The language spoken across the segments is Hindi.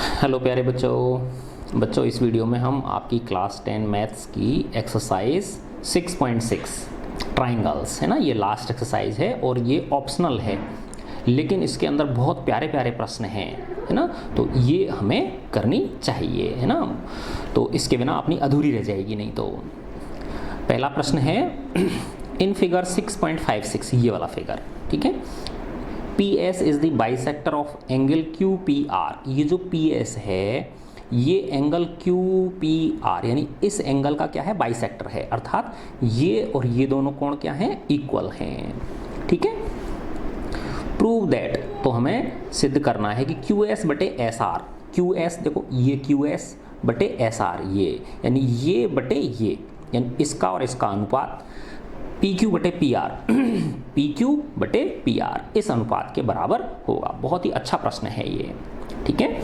हेलो प्यारे बच्चों इस वीडियो में हम आपकी क्लास 10 मैथ्स की एक्सरसाइज 6.6 ट्राइंगल्स है ना, ये लास्ट एक्सरसाइज है और ये ऑप्शनल है, लेकिन इसके अंदर बहुत प्यारे प्यारे प्रश्न हैं, है ना। तो ये हमें करनी चाहिए, है ना। तो इसके बिना अपनी अधूरी रह जाएगी नहीं। तो पहला प्रश्न है इन फिगर 6.56, ये वाला फिगर, ठीक है। PS is the bisector of angle QPR। ये जो PS है ये एंगल QPR यानी इस एंगल का क्या है, बाइसेक्टर है, अर्थात ये और ये दोनों कोण क्या हैं, इक्वल हैं, ठीक है। प्रूव दैट, तो हमें सिद्ध करना है कि QS बटे SR, QS देखो ये QS बटे SR, ये यानी ये बटे ये, यानी इसका और इसका अनुपात PQ बटे PR PQ बटे PR इस अनुपात के बराबर होगा। बहुत ही अच्छा प्रश्न है ये, ठीक है।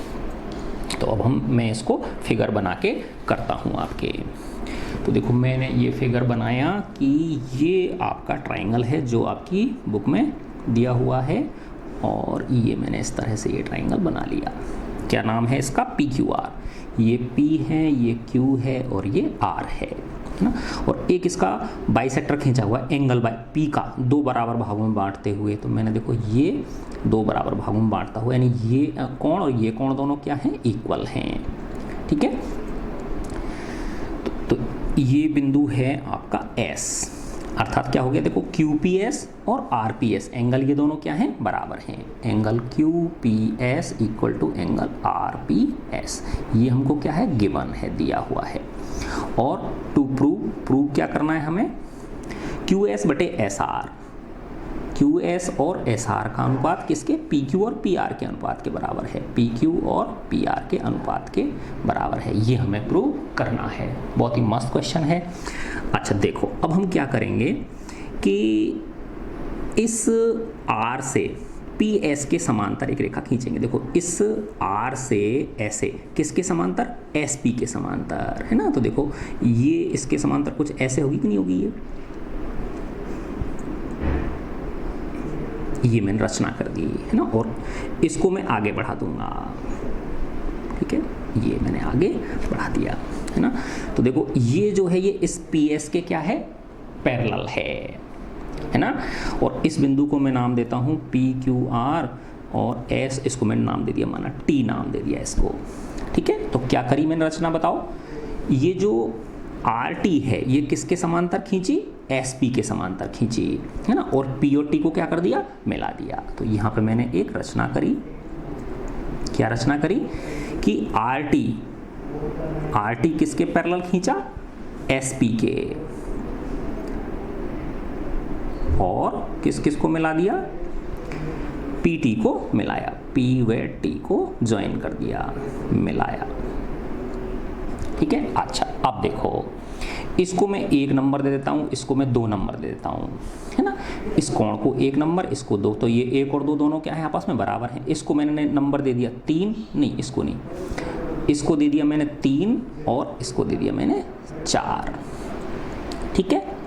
तो अब मैं इसको फिगर बना के करता हूँ आपके। तो देखो मैंने ये फिगर बनाया कि ये आपका ट्राइंगल है जो आपकी बुक में दिया हुआ है, और ये मैंने इस तरह से ये ट्राइंगल बना लिया। क्या नाम है इसका, PQR। ये P है, ये Q है और ये R है ना। और एक इसका बाइसेक्टर खींचा हुआ एंगल बाय P का, दो बराबर भागों में बांटते हुए। तो मैंने देखो ये दो बराबर भागों में बांटता हुआ, यानी ये कोण और ये कोण दोनों क्या हैं, इक्वल हैं, ठीक है। तो ये बिंदु है आपका S, अर्थात क्या हो गया, देखो QPS और RPS एंगल ये दोनों क्या हैं, बराबर हैं। Angle QPS equal to angle RPS, ये हमको क्या है, गिवन है, दिया हुआ है। और टू प्रूव क्या करना है हमें, QS बटे SR, QS और SR का अनुपात किसके, PQ और PR के अनुपात के बराबर है, PQ और PR के अनुपात के बराबर है। ये हमें प्रूव करना है। बहुत ही मस्त क्वेश्चन है। अच्छा देखो अब हम क्या करेंगे कि इस R से PS के समांतर एक रेखा खींचेंगे। देखो इस R से ऐसे किसके समांतर, SP के समांतर, है ना। तो देखो ये इसके समांतर कुछ ऐसे होगी कि नहीं होगी, ये मैंने रचना कर दी है ना, और इसको मैं आगे बढ़ा दूंगा, ठीक है। ये मैंने आगे बढ़ा दिया है ना। तो देखो ये जो है ये इस PS के क्या है, पैरेलल है ना। और इस बिंदु को मैं नाम देता हूँ PQR, और S इसको मैंने नाम दे दिया, माना T नाम दे दिया इसको, ठीक है। तो क्या करी मैंने रचना, बताओ। ये जो RT है ये किसके समांतर खींची, SP के समांतर खींची, है ना। और P और T को क्या कर दिया, मिला दिया। तो यहाँ पे मैंने एक रचना करी, क्या रचना करी कि RT किसके पैरेलल खींचा, SP के, और किस किस को मिला दिया, PT को मिलाया, P व T को ज्वाइन कर दिया, मिलाया, ठीक है। अच्छा अब देखो इसको मैं 1 नंबर दे देता हूँ, इसको मैं 2 नंबर दे देता हूँ, है ना। इस कोण को 1 नंबर, इसको 2, तो ये 1 और 2 दोनों क्या है, आपस में बराबर हैं। इसको मैंने नंबर दे दिया 3, नहीं इसको नहीं, इसको दे दिया मैंने 3 और इसको दे दिया मैंने 4, ठीक है।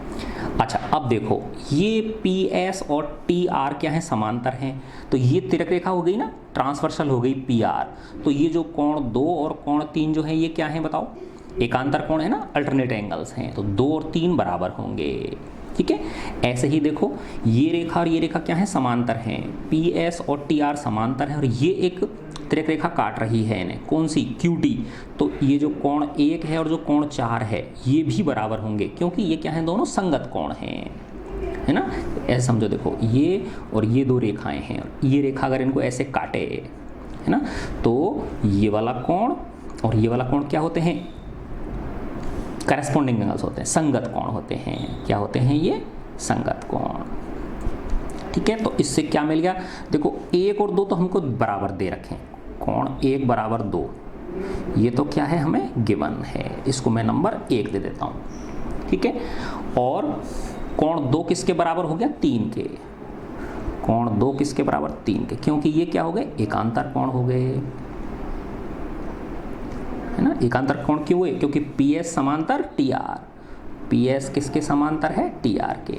अच्छा अब देखो ये PS और TR क्या है, समांतर हैं। तो ये तिरक रेखा हो गई ना, ट्रांसवर्सल हो गई PR। तो ये जो कोण 2 और कोण 3 जो है ये क्या है, बताओ, एकांतर कोण है ना, अल्टरनेट एंगल्स हैं। तो 2 और 3 बराबर होंगे, ठीक है। ऐसे ही देखो ये रेखा और ये रेखा क्या है, समांतर हैं, PS और TR समांतर हैं, और ये एक तिरक रेखा काट रही है इन्हें, कौन सी, QT। तो ये जो कोण 1 है और जो कोण 4 है ये भी बराबर होंगे, क्योंकि ये क्या है, दोनों संगत कोण हैं, है ना। ऐसे समझो, देखो ये और ये 2 रेखाएं हैं, ये रेखा अगर इनको ऐसे काटे, है ना, तो ये वाला कोण और ये वाला कोण क्या होते हैं, करस्पॉन्डिंग एंगल्स होते हैं, संगत कोण होते हैं। क्या होते हैं ये, संगत कोण, ठीक है। तो इससे क्या मिल गया, देखो 1 और 2 तो हमको बराबर दे रखे हैं, कोण 1 बराबर 2, ये तो क्या है, हमें गिवन है, इसको मैं नंबर 1 दे देता हूँ, ठीक है। और कोण 2 किसके बराबर हो गया, 3 के, कोण 2 किसके बराबर, 3 के, क्योंकि ये क्या हो गए, एकांतर कोण हो गए, है ना। एकांतर कोण क्यों हुए, क्योंकि PS समांतर TR, PS किसके समांतर है, TR के,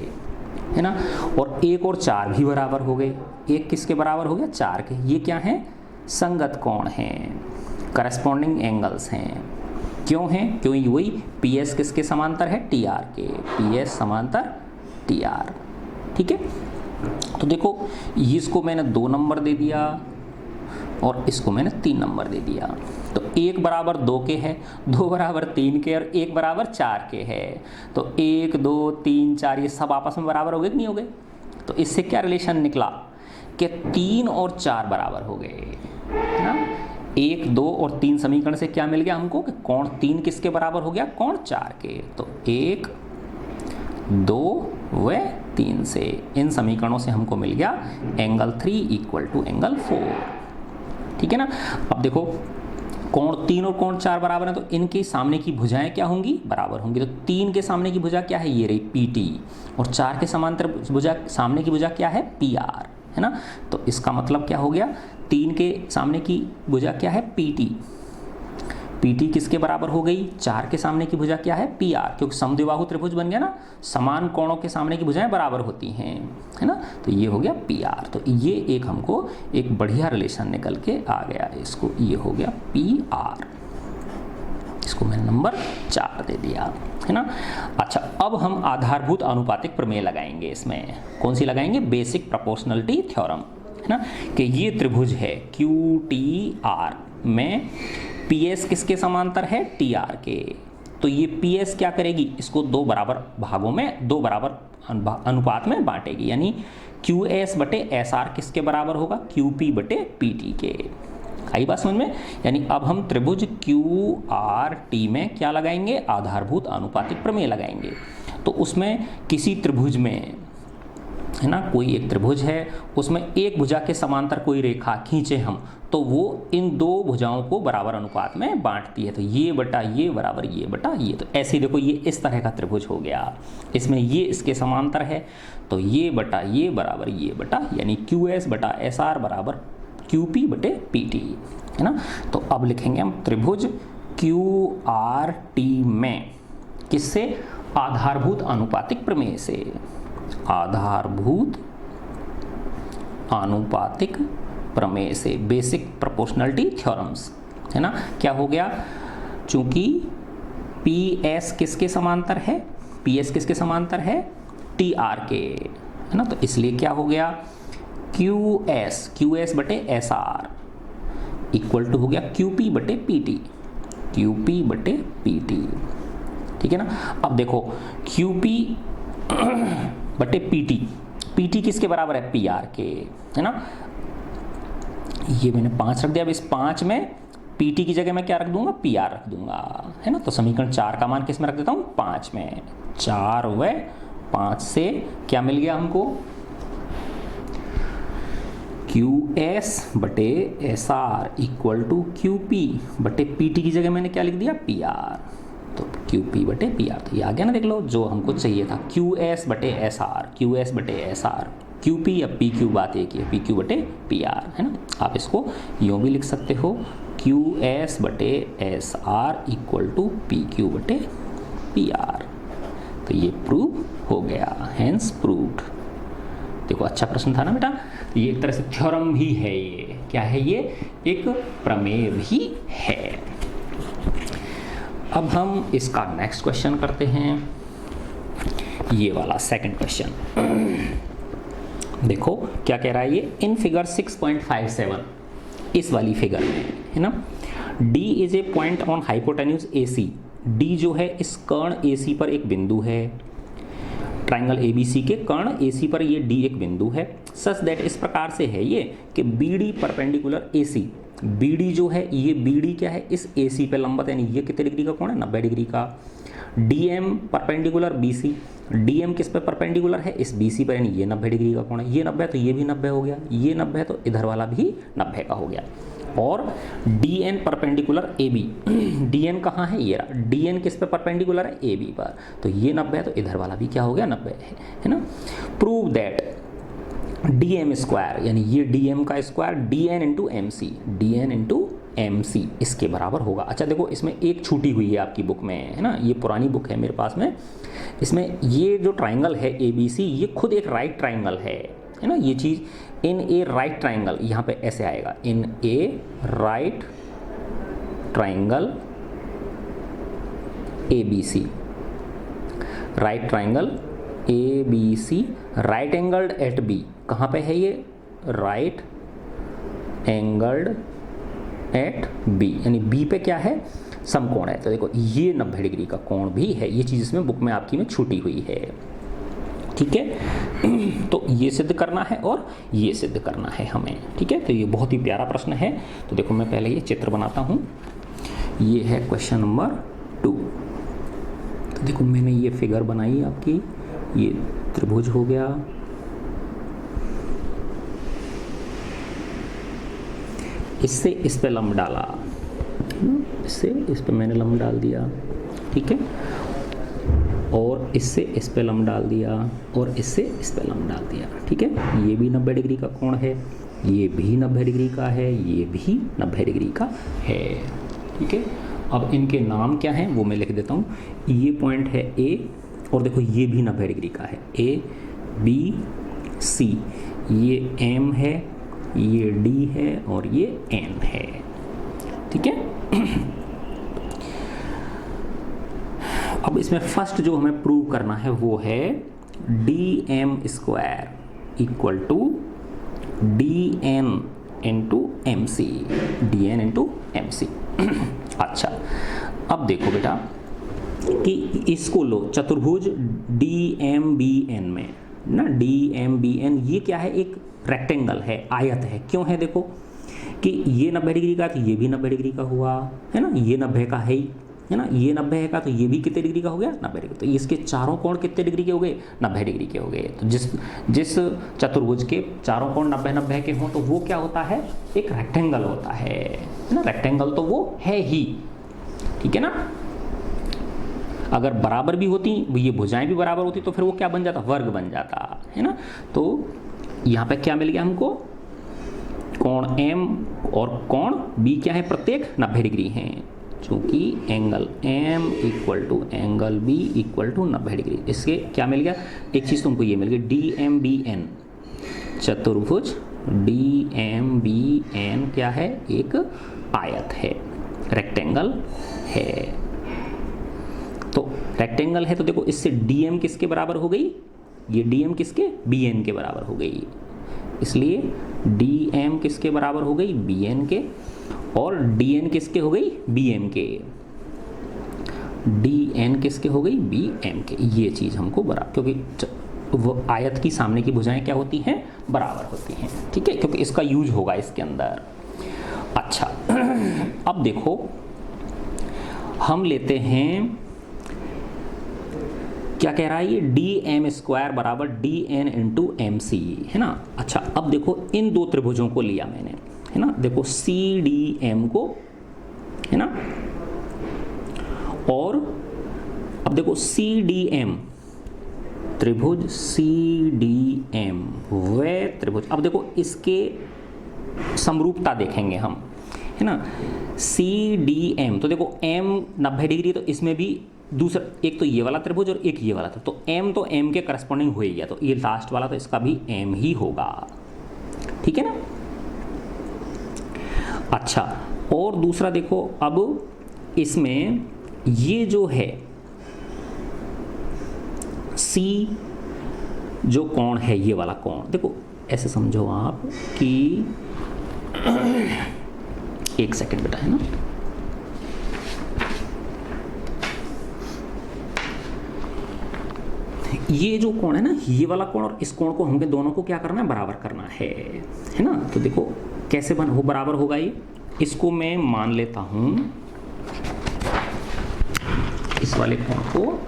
है ना। और 1 और 4 भी बराबर हो गए, 1 किसके बराबर हो गया, 4 के, ये क्या है, संगत कोण हैं, करस्पॉन्डिंग एंगल्स हैं। क्यों हैं? क्योंकि वही पी एस किसके समांतर है? टी आर के। पी एस समांतर टी आर। ठीक है, तो देखो इसको मैंने 2 नंबर दे दिया और इसको मैंने 3 नंबर दे दिया। तो 1 बराबर 2 के है, 2 बराबर 3 के और 1 बराबर 4 के है। तो 1 2 3 4 ये सब आपस में बराबर हो गए कि नहीं हो गए? तो इससे क्या रिलेशन निकला कि 3 और 4 बराबर हो गए, है ना। 1 2 और 3 समीकरण से क्या मिल गया हमको कि कोण 3 किसके बराबर हो गया? कोण 4 के। तो 1 2 व 3 से इन समीकरणों से हमको मिल गया एंगल 3 इक्वल टू एंगल 4। ठीक है ना। अब देखो कोण 3 और कोण 4 बराबर है, तो इनके सामने की भुजाएं क्या होंगी? बराबर होंगी। तो 3 के सामने की भुजा क्या है? ये रही PT, और 4 के समांतर भुजा सामने की भुजा क्या है? PR, है ना। तो इसका मतलब क्या हो गया? 3 के सामने की भुजा क्या है? PT। PT किसके बराबर हो गई? 4 के सामने की भुजा क्या है? PR, क्योंकि समद्विबाहु त्रिभुज बन गया ना, समान कोणों के सामने की भुजाएं बराबर होती हैं, है ना। तो ये हो गया PR। तो ये एक हमको एक बढ़िया रिलेशन निकल के आ गया, इसको ये हो गया PR। इसको मैंने नंबर 4 दे दिया, है ना। अच्छा, अब हम आधारभूत आनुपातिक प्रमेय लगाएंगे। इसमें कौन सी लगाएंगे? बेसिक प्रोपोर्शनलिटी थ्योरम, है ना। कि ये त्रिभुज है QTR में PS किसके समांतर है? TR के। तो ये PS क्या करेगी? इसको 2 बराबर भागों में 2 बराबर अनुपात में बांटेगी, यानी QS बटे SR किसके बराबर होगा? QP बटे PT के। आई बात समझ में? यानी अब हम त्रिभुज QRT में क्या लगाएंगे? आधारभूत आनुपातिक प्रमेय लगाएंगे। तो उसमें किसी त्रिभुज में, है ना, कोई एक त्रिभुज है, उसमें एक भुजा के समांतर कोई रेखा खींचे हम, तो वो इन 2 भुजाओं को बराबर अनुपात में बांटती है। तो ये बटा ये बराबर ये बटा ये। तो ऐसे ही देखो ये इस तरह का त्रिभुज हो गया, इसमें ये इसके समांतर है, तो ये बटा ये बराबर ये बटा, यानी QS बटा SR बराबर QP बटे PT, है ना। तो अब लिखेंगे हम त्रिभुज QRT में किससे? आधारभूत आनुपातिक प्रमेय से। आधारभूत आनुपातिक प्रमेय से, बेसिक प्रोपोर्शनलिटी थ्योरम्स, है ना। क्या हो गया? चूंकि PS किसके समांतर है? PS किसके समांतर है? TR के, है ना। तो इसलिए क्या हो गया? QS बटे SR इक्वल टू हो गया QP बटे PT। QP बटे PT, ठीक है ना। अब देखो QP बटे PT किसके बराबर है? PR के, है ना। ये मैंने 5 रख दिया। अब इस 5 में PT की जगह मैं क्या रख दूंगा? PR रख दूंगा, है ना। तो समीकरण 4 का मान किस में रख देता हूँ? 5 में। 4 व 5 से क्या मिल गया हमको? QS बटे SR इक्वल टू QP बटे PT की जगह मैंने क्या लिख दिया? PR। तो QP बटे PR, तो ये आ गया ना, देख लो जो हमको चाहिए था। QS बटे SR QP या PQ, बात एक ही है, PQ बटे PR, है ना। आप इसको यूँ भी लिख सकते हो, QS बटे SR इक्वल टू PQ बटे PR। तो ये प्रूव हो गया, हेंस प्रूव्ड। देखो अच्छा प्रश्न था ना बेटा। ये एक तरह से थ्योरम भी है। ये क्या है? ये एक प्रमेय भी है। अब हम इसका नेक्स्ट क्वेश्चन करते हैं, ये वाला सेकंड क्वेश्चन। देखो क्या कह रहा है ये, इन फिगर 6.57, इस वाली फिगर में, है ना, D is a point on hypotenuse AC। D जो है इस कर्ण AC पर एक बिंदु है, ट्राइंगल ABC के कर्ण AC पर ये D एक बिंदु है। सच दैट, इस प्रकार से है ये कि BD परपेंडिकुलर AC। BD जो है ये BD क्या है? इस AC पे लंबवत, यानी ये कितने डिग्री का कोण है? 90 डिग्री का। DM perpendicular BC। DM किस पे परपेंडिकुलर है? इस BC पर, यानी ये 90 डिग्री का कोण है। ये 90 है तो ये भी 90 हो गया, ये 90 है तो इधर वाला भी 90 का हो गया। और DN परपेंडिकुलर AB। DN कहाँ है? ये रहा। DN किस पे परपेंडिकुलर है? AB पर। तो ये 90 है तो इधर वाला भी क्या हो गया? 90 है ना। प्रूव दैट DM स्क्वायर, यानी ये DM का स्क्वायर DN इंटू MC इसके बराबर होगा। अच्छा देखो इसमें एक छूटी हुई है आपकी बुक में, है ना, ये पुरानी बुक है मेरे पास में। इसमें ये जो ट्राइंगल है ABC, ये खुद एक राइट ट्राइंगल है ना। ये चीज़ इन ए राइट ट्राइंगल, यहाँ पे ऐसे आएगा, in a right triangle ABC, right triangle ABC, right angled at B, कहाँ पे है ये? राइट एंगल्ड एट B, यानी B पे क्या है? समकोण है। तो देखो ये 90 डिग्री का कोण भी है, ये चीज़ इसमें बुक में आपकी में छूटी हुई है, ठीक है। तो ये सिद्ध करना है और ये सिद्ध करना है हमें, ठीक है। तो ये बहुत ही प्यारा प्रश्न है। तो देखो मैं पहले ये चित्र बनाता हूँ, ये है क्वेश्चन नंबर 2। तो देखो मैंने ये फिगर बनाई आपकी, ये त्रिभुज हो गया, इससे इस पे लंब डाला, इससे इस पे मैंने लंब डाल दिया, ठीक है, और इससे इस पे लंब डाल दिया, और इससे इस पे लंब डाल दिया, ठीक है। ये भी 90 डिग्री का कोण है, ये भी 90 डिग्री का है, ये भी 90 डिग्री का है, ठीक है। अब इनके नाम क्या हैं वो मैं लिख देता हूँ। ये पॉइंट है A, और देखो ये भी 90 डिग्री का है, A B C, ये M है, ये D है, और ये N है, ठीक है। अब इसमें फर्स्ट जो हमें प्रूव करना है वो है DM square equal to DN into MC, DN into MC। अच्छा, अब देखो बेटा कि इसको लो चतुर्भुज DMBN में ना, DMBN ये क्या है? एक रेक्टेंगल है, आयत है। क्यों है? देखो कि ये 90 डिग्री का, तो ये भी 90 डिग्री का हुआ है ना, ये 90 का है ही, है ना, ये 90 का, तो ये भी कितने डिग्री का हो गया? 90 डिग्री। तो इसके चारों कोण कितने डिग्री के हो गए? 90 डिग्री के हो गए। तो जिस चतुर्भुज के चारों कोण 90-90 के हों तो वो क्या होता है? एक रेक्टेंगल होता है ना, रेक्टेंगल तो वो है ही, ठीक है ना। अगर बराबर भी होती, ये भुजाएं भी बराबर होती, तो फिर वो क्या बन जाता? वर्ग बन जाता है ना। तो यहाँ पे क्या मिल गया हमको? कोण M और कोण B क्या है? प्रत्येक 90 डिग्री हैं, चूंकि angle M equal to angle B equal to 90 degree. इसके क्या मिल गया? एक चीज़ तुमको ये मिल गई, DMBN चतुर्भुज DMBN क्या है? एक आयत है, रेक्टेंगल है। तो रेक्टेंगल है तो देखो इससे DM किसके बराबर हो गई? ये DM किसके? BN के बराबर हो गई। इसलिए DM किसके बराबर हो गई? BN के, और DN किसके हो गई? BM के। DN किसके हो गई? BM के। ये चीज़ हमको बराबर, क्योंकि वो आयत की सामने की भुजाएं क्या होती हैं? बराबर होती हैं, ठीक है, क्योंकि इसका यूज होगा इसके अंदर। अच्छा, अब देखो हम लेते हैं, क्या कह रहा है ये? DM स्क्वायर बराबर DN इंटू MC, है ना। अच्छा, अब देखो इन दो त्रिभुजों को लिया मैंने, है ना, देखो CDM को, है ना, और अब देखो CDM त्रिभुज CDM वह त्रिभुज। अब देखो इसके समरूपता देखेंगे हम, है ना। CDM तो देखो M 90 डिग्री, तो इसमें भी दूसरा, एक तो ये वाला त्रिभुज और एक ये वाला था, तो M तो M के करस्पॉन्डिंग हो ही गया, तो ये लास्ट वाला तो इसका भी M ही होगा, ठीक है ना। अच्छा, और दूसरा देखो, अब इसमें ये जो है C जो कोण है, ये वाला कोण, देखो ऐसे समझो आप कि एक सेकंड बेटा, है ना, ये जो कोण है ना, ये वाला कोण और इस कोण को हमें दोनों को क्या करना है? बराबर करना है ना। तो देखो कैसे हो बराबर होगा ये? इसको मैं मान लेता हूं, इस वाले कोण को,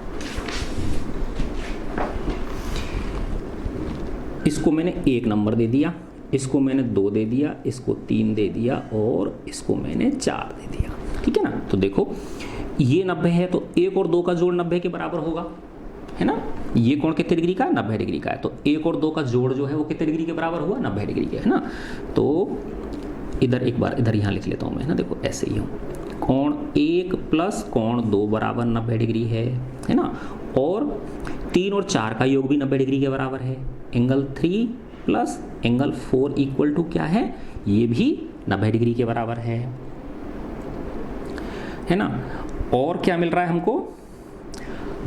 इसको मैंने 1 नंबर दे दिया, इसको मैंने 2 दे दिया, इसको 3 दे दिया, और इसको मैंने 4 दे दिया, ठीक है ना। तो देखो ये 90 है, तो 1 और 2 का जोड़ 90 के बराबर होगा, है ना। ये कोण कितने डिग्री का? 90 डिग्री का है, तो 1 और 2 का जोड़ जो है वो कितने डिग्री के बराबर हुआ? 90 डिग्री के, है ना। तो इधर एक बार इधर यहाँ लिख लेता हूँ मैं ना, देखो ऐसे ही हूँ, कोण 1 प्लस कोण 2 बराबर 90 डिग्री है ना, और 3 और 4 का योग भी 90 डिग्री के बराबर है। Angle 3 plus angle 4 equal to क्या है? ये भी 90 डिग्री के बराबर है। है ना। और क्या मिल रहा है हमको,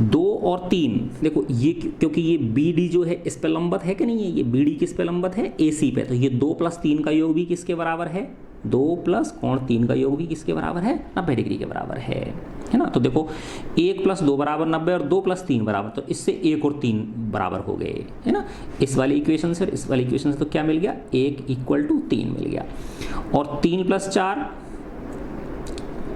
2 और 3, देखो ये क्योंकि ये बी डी जो है इस पे लंबत है कि नहीं है, ये बी डी किस पे लंबत है, ए सी पे, तो ये 2 + 3 का योग भी किसके बराबर है, 2 + कोण 3 का योग भी किसके बराबर है, 90 डिग्री के बराबर है ना। तो देखो 1 + 2 = 90 और 2 + 3 बराबर, तो इससे 1 और 3 बराबर हो गए, है ना। इस वाली इक्वेशन से इस वाली इक्वेशन से तो क्या मिल गया, 1 = 3 मिल गया। और 3 + 4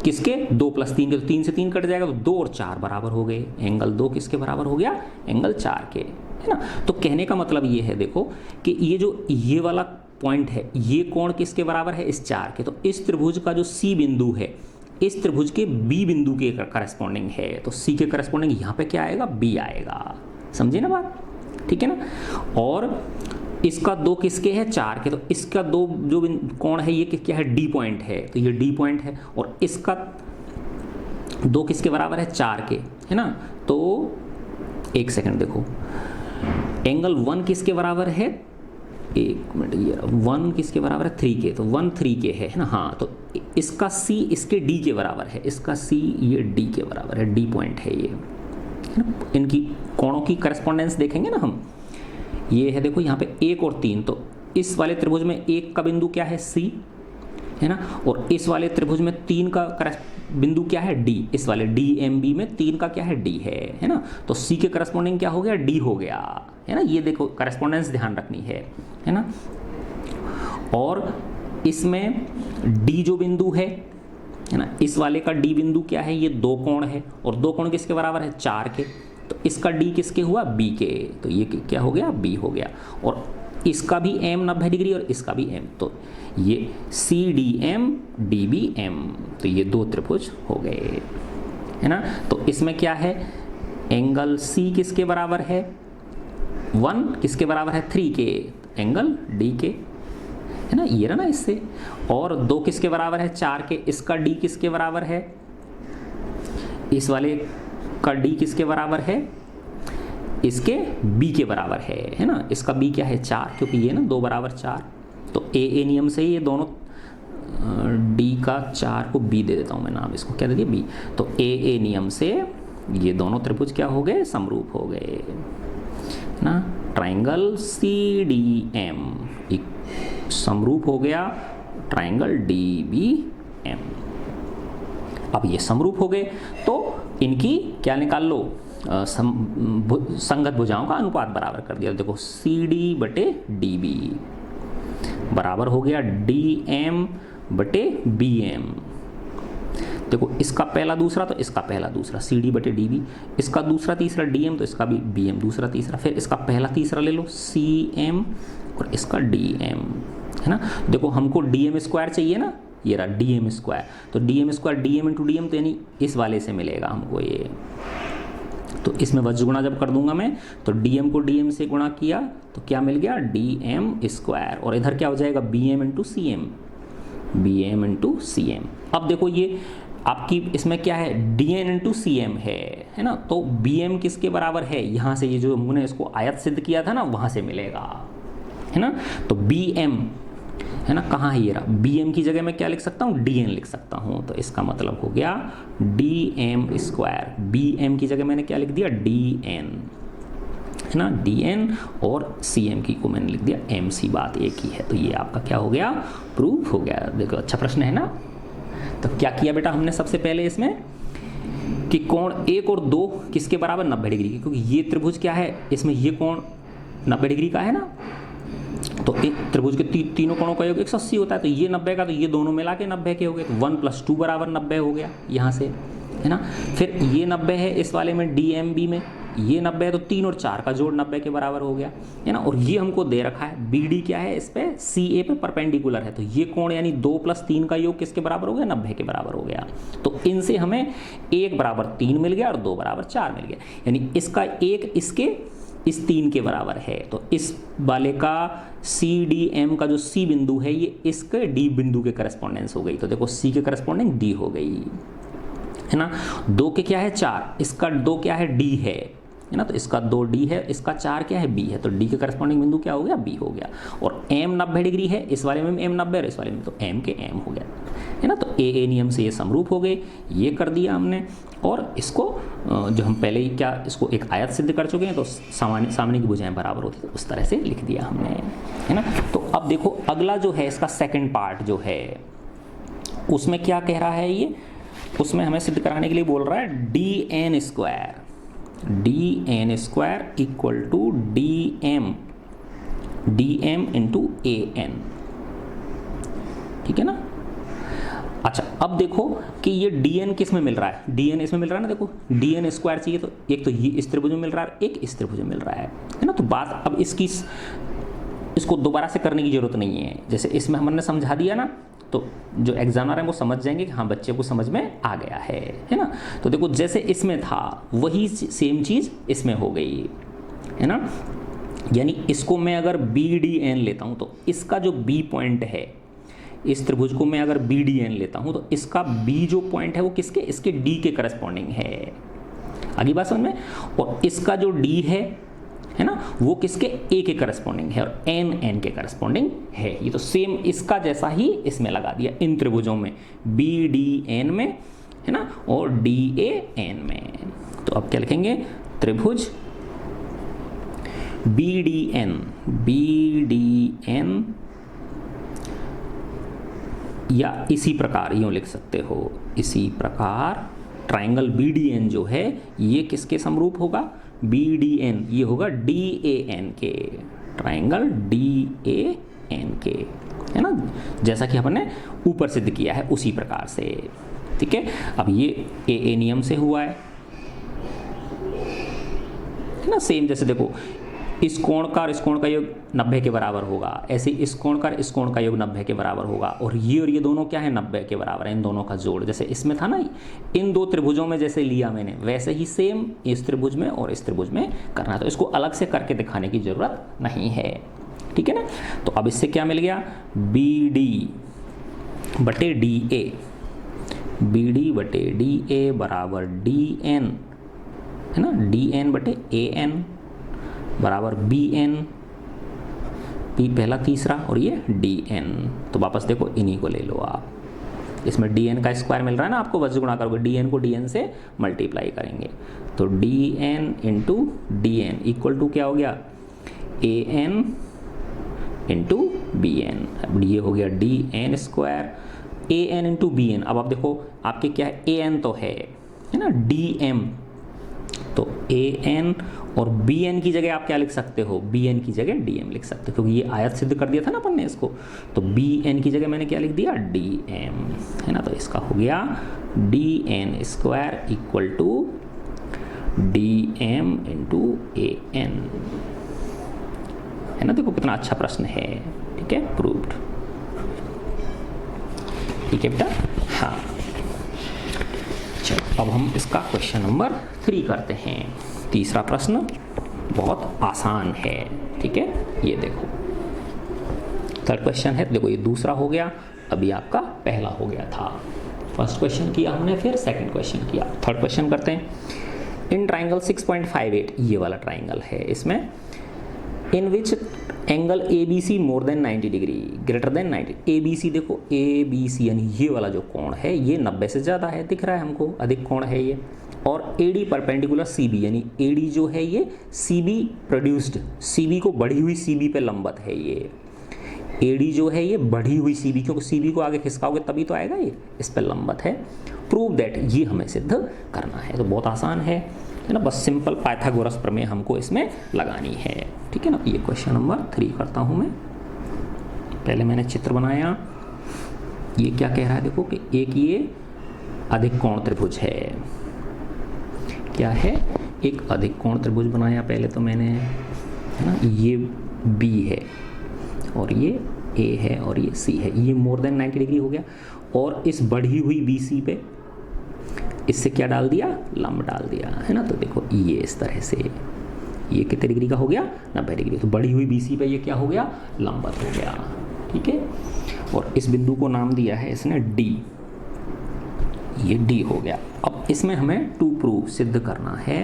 किसके, 2 + 3 के, तो 3 से 3 कट जाएगा, तो 2 और 4 बराबर हो गए। एंगल 2 किसके बराबर हो गया, एंगल 4 के, है ना। तो कहने का मतलब ये है देखो कि ये जो ये वाला पॉइंट है, ये कोण किसके बराबर है, इस 4 के। तो इस त्रिभुज का जो सी बिंदु है इस त्रिभुज के बी बिंदु के करस्पॉन्डिंग है, तो सी के करस्पॉन्डिंग यहाँ पे क्या आएगा, बी आएगा। समझे ना बात, ठीक है ना। और इसका 2 किसके है, 4 के, तो इसका 2 जो कोण है ये क्या है, डी पॉइंट है, तो ये डी पॉइंट है। और इसका 2 किसके बराबर है, 4 के, है ना। तो एक सेकंड देखो, एंगल 1 किसके बराबर है, एक मिनट, ये 1 किसके बराबर है, 3 के, तो 1 3 के है ना। हाँ, तो इसका C इसके D के बराबर है, इसका C ये D के बराबर है, D पॉइंट है ये, है ना। इनकी कोणों की करस्पॉन्डेंस देखेंगे ना हम, ये है देखो यहाँ पे 1 और 3, तो इस वाले त्रिभुज में 1 का बिंदु क्या है, C, है ना। और इस वाले त्रिभुज में 3 का बिंदु क्या है, D, इस वाले DMB में 3 का क्या है, D है ना। तो C के करस्पॉन्डिंग क्या हो गया, D हो गया, है ना। ये देखो करस्पॉन्डेंस ध्यान रखनी है ना। और इसमें D जो बिंदु है ना, इस वाले का D बिंदु क्या है, ये 2 कोण है, और 2 कोण किसके बराबर है, 4 के, तो इसका D किसके हुआ, B के, तो ये क्या हो गया, B हो गया। और इसका भी M 90 डिग्री और इसका भी M, तो ये CDM DBM, तो ये 2 त्रिभुज हो गए, है ना। तो इसमें क्या है, एंगल C किसके बराबर है, 1 किसके बराबर है, 3 के, एंगल D के, है ना, ये रहा ना इससे। और 2 किसके बराबर है, 4 के, इसका D किसके बराबर है, इस वाले का D किसके बराबर है, इसके B के बराबर है ना। इसका B क्या है, 4, क्योंकि ये ना 2 = 4, तो A नियम से ही ये दोनों D का 4 को B दे देता हूँ मैं नाम, इसको क्या दे दिया, B। तो A नियम से ये दोनों त्रिभुज क्या हो गए, समरूप हो गए ना। ट्राइंगल CDM समरूप हो गया ट्राइंगल DBM। अब ये समरूप हो गए तो इनकी क्या निकाल लो, संगत भुजाओं का अनुपात बराबर कर दिया। देखो CD/DB बराबर हो गया DM/BM। देखो इसका पहला दूसरा तो इसका पहला दूसरा, CD/DB, इसका दूसरा तीसरा DM, तो इसका भी BM दूसरा तीसरा, फिर इसका पहला तीसरा ले लो CM और इसका DM, है ना। देखो हमको DM² चाहिए ना, ये रहा DM², तो DM² DM × DM, तो यानी इस वाले से मिलेगा हमको ये। तो इसमें वज्र गुणा जब कर दूंगा मैं, तो DM को DM से गुणा किया तो क्या मिल गया, DM², और इधर क्या हो जाएगा, BM × CM, BM × CM। अब देखो ये आपकी इसमें क्या है, DN × CM है ना। तो BM किसके बराबर है, यहाँ से ये जो हमने इसको आयत सिद्ध किया था ना, वहाँ से मिलेगा, है ना। तो BM है ना, कहाँ है ये रहा, BM की जगह मैं क्या लिख सकता हूँ, DN लिख सकता हूँ। तो इसका मतलब हो गया DM², BM की जगह मैंने क्या लिख दिया, DN, है ना, DN, और CM की को मैंने लिख दिया MC, बात एक ही है। तो ये आपका क्या हो गया, प्रूफ हो गया। देखो अच्छा प्रश्न है ना। तो क्या किया बेटा हमने सबसे पहले इसमें कि कोण 1 और 2 किसके बराबर, 90 डिग्री की, क्योंकि ये त्रिभुज क्या है, इसमें ये कोण 90 डिग्री का है ना। तो एक त्रिभुज के तीनों कोणों का योग 180 होता है, तो ये 90 का, तो ये दोनों मिला के 90 के हो गए, तो 1 + 2 = 90 हो गया यहाँ से, है ना। फिर ये 90 है इस वाले में DMB में, ये 90 है, तो 3 और 4 का जोड़ 90 के बराबर हो गया, है ना। और ये हमको दे रखा है BD क्या है, इस पे CA पे परपेंडिकुलर है, तो ये कोण यानी 2 + 3 का योग किसके बराबर हो गया, 90 के बराबर हो गया। तो इनसे हमें 1 = 3 मिल गया और 2 = 4 मिल गया, यानी इसका 1 इसके इस 3 के बराबर है। तो इस वाले का CDM का जो C बिंदु है ये इसके D बिंदु के करस्पॉन्डेंस हो गई। तो देखो C के करस्पॉन्डिंग D हो गई, है ना। 2 के क्या है, 4, इसका 2 क्या है, D है ना, तो इसका 2 D है, इसका 4 क्या है, B है, तो D के करस्पॉन्डिंग बिंदु क्या हो गया, B हो गया। और M 90 डिग्री है, इस वाले में M 90 और इस वाले में तो M के M हो गया, है ना। तो ए नियम से ये समरूप हो गए, ये कर दिया हमने। और इसको जो हम पहले ही क्या इसको एक आयत सिद्ध कर चुके हैं, तो सामने की भुजाएं बराबर होती है, तो उस तरह से लिख दिया हमने, है ना। तो अब देखो अगला जो है इसका सेकंड पार्ट जो है उसमें क्या कह रहा है ये, उसमें हमें सिद्ध कराने के लिए बोल रहा है dn square equal to dm into an, ठीक है ना। अच्छा अब देखो कि ये dn किस में मिल रहा है, dn इसमें मिल रहा है ना, देखो dn स्क्वायर चाहिए तो एक तो ये इस त्रिभुज में मिल रहा है, एक इस त्रिभुज में मिल रहा है ना। तो बात अब इसको दोबारा से करने की जरूरत नहीं है, जैसे इसमें हमने समझा दिया ना, तो जो एग्जामिनर है वो समझ जाएंगे कि हाँ बच्चे को समझ में आ गया है ना। तो देखो जैसे इसमें था वही सेम चीज़ इसमें हो गई, है ना। यानी इसको मैं अगर BDN लेता हूँ तो इसका जो B पॉइंट है, इस त्रिभुज को मैं अगर BDN लेता हूँ तो इसका B जो पॉइंट है वो किसके, इसके D के करस्पॉन्डिंग है, आगे बात समझ में। और इसका जो D है ना, वो किसके A के करस्पॉन्डिंग है और N के करस्पॉन्डिंग है। ये तो सेम इसका जैसा ही इसमें लगा दिया इन त्रिभुजों में, BDN में, है ना, और DAN में। तो अब क्या लिखेंगे, त्रिभुज BDN या इसी प्रकार यूँ लिख सकते हो, इसी प्रकार ट्राइंगल BDN जो है ये किसके समरूप होगा, BDN ये होगा DAN के, ट्राइंगल DAN के, है ना, जैसा कि हमने ऊपर सिद्ध किया है उसी प्रकार से, ठीक है। अब ये AA नियम से हुआ है ना, सेम जैसे देखो इस कोण का और इस कोण का योग 90 के बराबर होगा, ऐसे इस कोण का इस कोण का योग 90 के बराबर होगा, और ये दोनों क्या है 90 के बराबर है, इन दोनों का जोड़ जैसे इसमें था ना, इन दो त्रिभुजों में जैसे लिया मैंने वैसे ही सेम इस त्रिभुज में और इस त्रिभुज में करना है। तो इसको अलग से करके दिखाने की जरूरत नहीं है, ठीक है ना। तो अब इससे क्या मिल गया, BD बटे DA बराबर DN, है ना, DN बटे AN बराबर BN, P पहला तीसरा और ये DN। तो वापस देखो इन्हीं को ले लो आप, इसमें DN का स्क्वायर मिल रहा है ना आपको, वज्र गुणा करोगे DN को DN से मल्टीप्लाई करेंगे, तो DN into DN equal to क्या हो गया, AN इंटू BN। अब ये हो गया DN square AN into BN। अब आप देखो आपके क्या है, AN तो है ना, DM तो AN और BN की जगह आप क्या लिख सकते हो, BN की जगह DM लिख सकते हो, क्योंकि ये आयत सिद्ध कर दिया था ना अपन ने इसको, तो BN की जगह मैंने क्या लिख दिया, DM, है ना। तो इसका हो गया DN square equal to DM into AN, है ना। देखो कितना अच्छा प्रश्न है, ठीक है, प्रूव्ड, ठीक है बेटा। हाँ चलो अब हम इसका क्वेश्चन नंबर 3 करते हैं। तीसरा प्रश्न बहुत आसान है, ठीक है, ये देखो थर्ड क्वेश्चन है, देखो ये दूसरा हो गया, अभी आपका पहला हो गया था। फर्स्ट क्वेश्चन किया हमने, फिर सेकंड क्वेश्चन किया, थर्ड क्वेश्चन करते हैं। इन ट्राइंगल 6.58 ये वाला ट्राइंगल है, इसमें in which angle ABC more than 90 degree greater than 90, ABC देखो ABC यानी ये वाला जो कोण है ये 90 से ज़्यादा है, दिख रहा है हमको, अधिक कोण है ये, और AD परपेंडिकुलर CB यानी AD जो है ये CB प्रोड्यूस्ड, CB को बढ़ी हुई CB पे लंबत है ये, AD जो है ये बढ़ी हुई CB, क्योंकि CB को आगे खिसकाओगे तभी तो आएगा, ये इस पर लंबत है। प्रूव दैट, ये हमें सिद्ध करना है, तो बहुत आसान है ना, बस सिंपल पाइथागोरस प्रमेय हमको इसमें लगानी है, ठीक है ना। ये क्वेश्चन नंबर 3 करता हूँ मैं। पहले मैंने चित्र बनाया, ये क्या कह रहा है देखो कि एक ये अधिक कोण त्रिभुज है, क्या है, एक अधिक कोण त्रिभुज बनाया पहले तो मैंने, है ना, ये B है और ये A है और ये C है, ये मोर देन 90 डिग्री हो गया, और इस बढ़ी हुई BC पे इससे क्या डाल दिया, लंब डाल दिया, है ना। तो देखो ये इस तरह से, ये कितने डिग्री का हो गया, 90 डिग्री, तो बढ़ी हुई BC पे ये क्या हो गया, लंबवत हो गया, ठीक है। और इस बिंदु को नाम दिया है इसने D, ये D हो गया। अब इसमें हमें टू प्रूव सिद्ध करना है,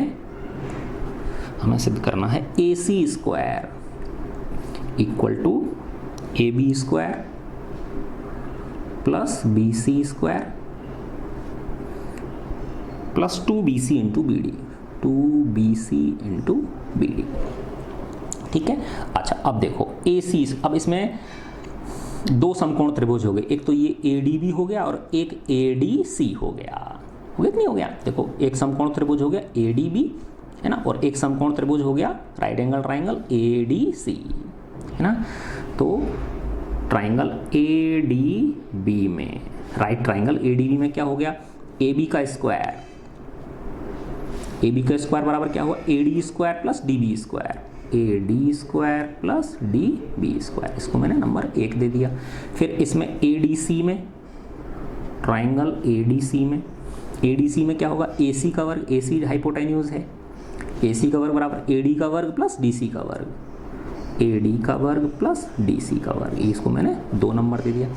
हमें सिद्ध करना है AC square equal to AB square plus B C square plus 2BC into B D, 2BC into B D. ठीक है। अच्छा अब देखो AC, अब इसमें दो समकोण त्रिभुज हो गए, एक तो ये ADB हो गया और एक ADC हो गया कि नहीं हो गया? देखो एक समकोण त्रिभुज हो गया ADB है ना, और एक समकोण त्रिभुज हो गया राइट एंगल ट्राइंगल ADC है ना। तो ट्राइंगल ADB में, राइट ट्राइंगल ADB में क्या हो गया? AB का स्क्वायर, AB का स्क्वायर बराबर क्या हुआ? AD square plus DB square, AD square plus DB square. इसको मैंने नंबर 1 दे दिया। फिर इसमें ADC में, ट्राइंगल ADC में क्या होगा? AC का वर्ग, AC हाइपोटेन्यूज है, AC का वर्ग बराबर AD का वर्ग प्लस DC का वर्ग, AD का वर्ग प्लस DC का वर्ग। इसको मैंने 2 नंबर दे दिया।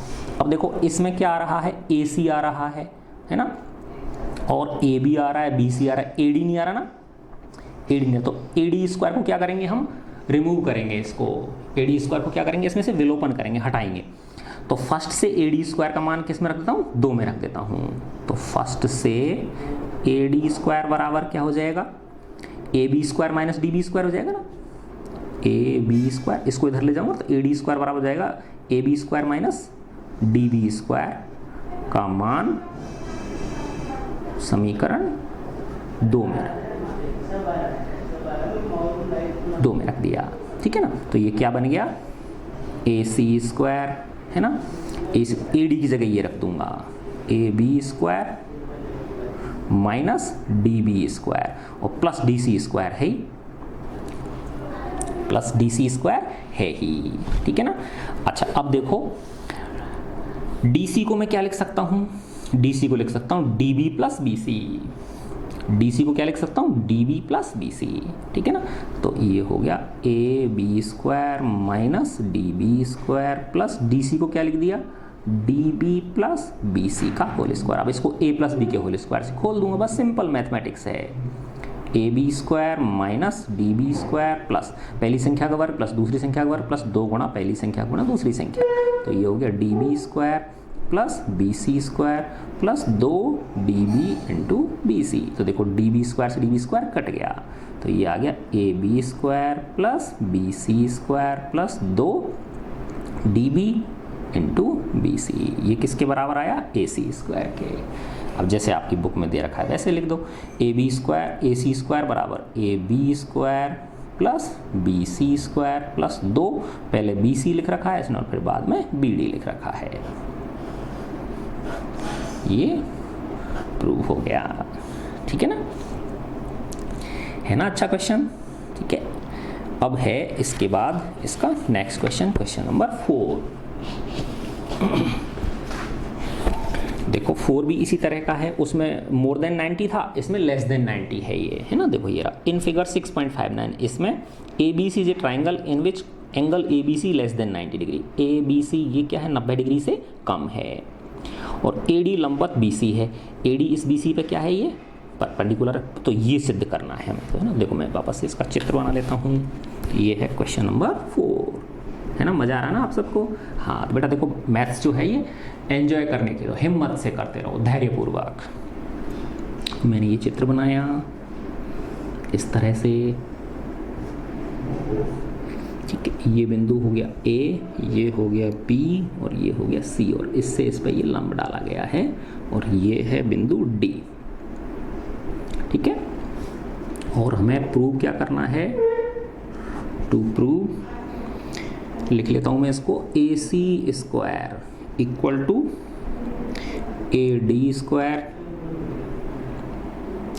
अब देखो इसमें क्या आ रहा है? AC आ रहा है ना, और AB आ रहा है, BC आ रहा है, AD नहीं आ रहा ना, AD नहीं। तो AD स्क्वायर को क्या करेंगे? हम रिमूव करेंगे इसको, AD स्क्वायर को क्या करेंगे? इसमें से विलोपन करेंगे, हटाएंगे। तो फर्स्ट से AD स्क्वायर का मान किस में रख देता हूँ? 2 में रख देता हूँ। तो फर्स्ट से AD स्क्वायर बराबर क्या हो जाएगा? AB square minus DB square हो जाएगा ना, AB स्क्वायर, इसको इधर ले जाऊँगा तो AD स्क्वायर बराबर हो जाएगा AB square minus DB square का मान समीकरण 2 में रख दिया। ठीक है ना। तो ये क्या बन गया? AC स्क्वायर है ना, AD की जगह ये रख दूंगा AB square minus DB square और प्लस DC स्क्वायर है ही, प्लस DC स्क्वायर है ही। ठीक है ना। अच्छा अब देखो DC को मैं क्या लिख सकता हूँ? DC को लिख सकता हूँ DB प्लस BC, DC को क्या लिख सकता हूँ? DB plus BC। ठीक है ना। तो ये हो गया AB square minus DB square plus DC को क्या लिख दिया? DB प्लस BC का होल स्क्वायर। अब इसको A प्लस B के होल स्क्वायर से खोल दूंगा, बस सिंपल मैथमेटिक्स है। AB square minus DB square plus पहली संख्या का वर्ग प्लस दूसरी संख्या का वर्ग प्लस 2 गुणा पहली संख्या गुणा दूसरी संख्या। तो ये हो गया DB square plus BC square plus 2DB into BC। तो देखो DB स्क्वायर से DB स्क्वायर कट गया, तो ये आ गया AB square plus BC square plus 2DB into BC। ये किसके बराबर आया? AC स्क्वायर के। अब जैसे आपकी बुक में दे रखा है वैसे लिख दो, AB स्क्वायर AC स्क्वायर बराबर AB square plus BC square plus 2, पहले BC लिख रखा है इसने और फिर बाद में BD लिख रखा है। ये प्रूव हो गया। ठीक है ना, है ना अच्छा क्वेश्चन। ठीक है। अब है इसके बाद इसका नेक्स्ट क्वेश्चन, क्वेश्चन नंबर 4। देखो 4 भी इसी तरह का है, उसमें मोर देन 90 था, इसमें लेस देन 90 है ये, है ना। देखो ये रहा इन फिगर 6.59, इसमें ABC is a triangle in which angle ABC less than 90 degree. ABC ये क्या है? 90 डिग्री से कम है और AD लंबवत BC है, AD इस BC पे क्या है? ये परपेंडिकुलर। तो ये सिद्ध करना है हमें, तो है ना। देखो मैं वापस से इसका चित्र बना लेता हूँ। ये है क्वेश्चन नंबर 4, है ना। मज़ा आ रहा है ना आप सबको? हाँ तो बेटा देखो मैथ्स जो है ये एंजॉय करने के लिए हिम्मत से करते रहो, धैर्यपूर्वक। मैंने ये चित्र बनाया इस तरह से। ठीक है, ये बिंदु हो गया A, ये हो गया B और ये हो गया C, और इससे इस पर ये लंब डाला गया है और ये है बिंदु D। ठीक है। और हमें प्रूव क्या करना है? टू प्रूव लिख लेता हूं मैं इसको, AC square equal to AD square,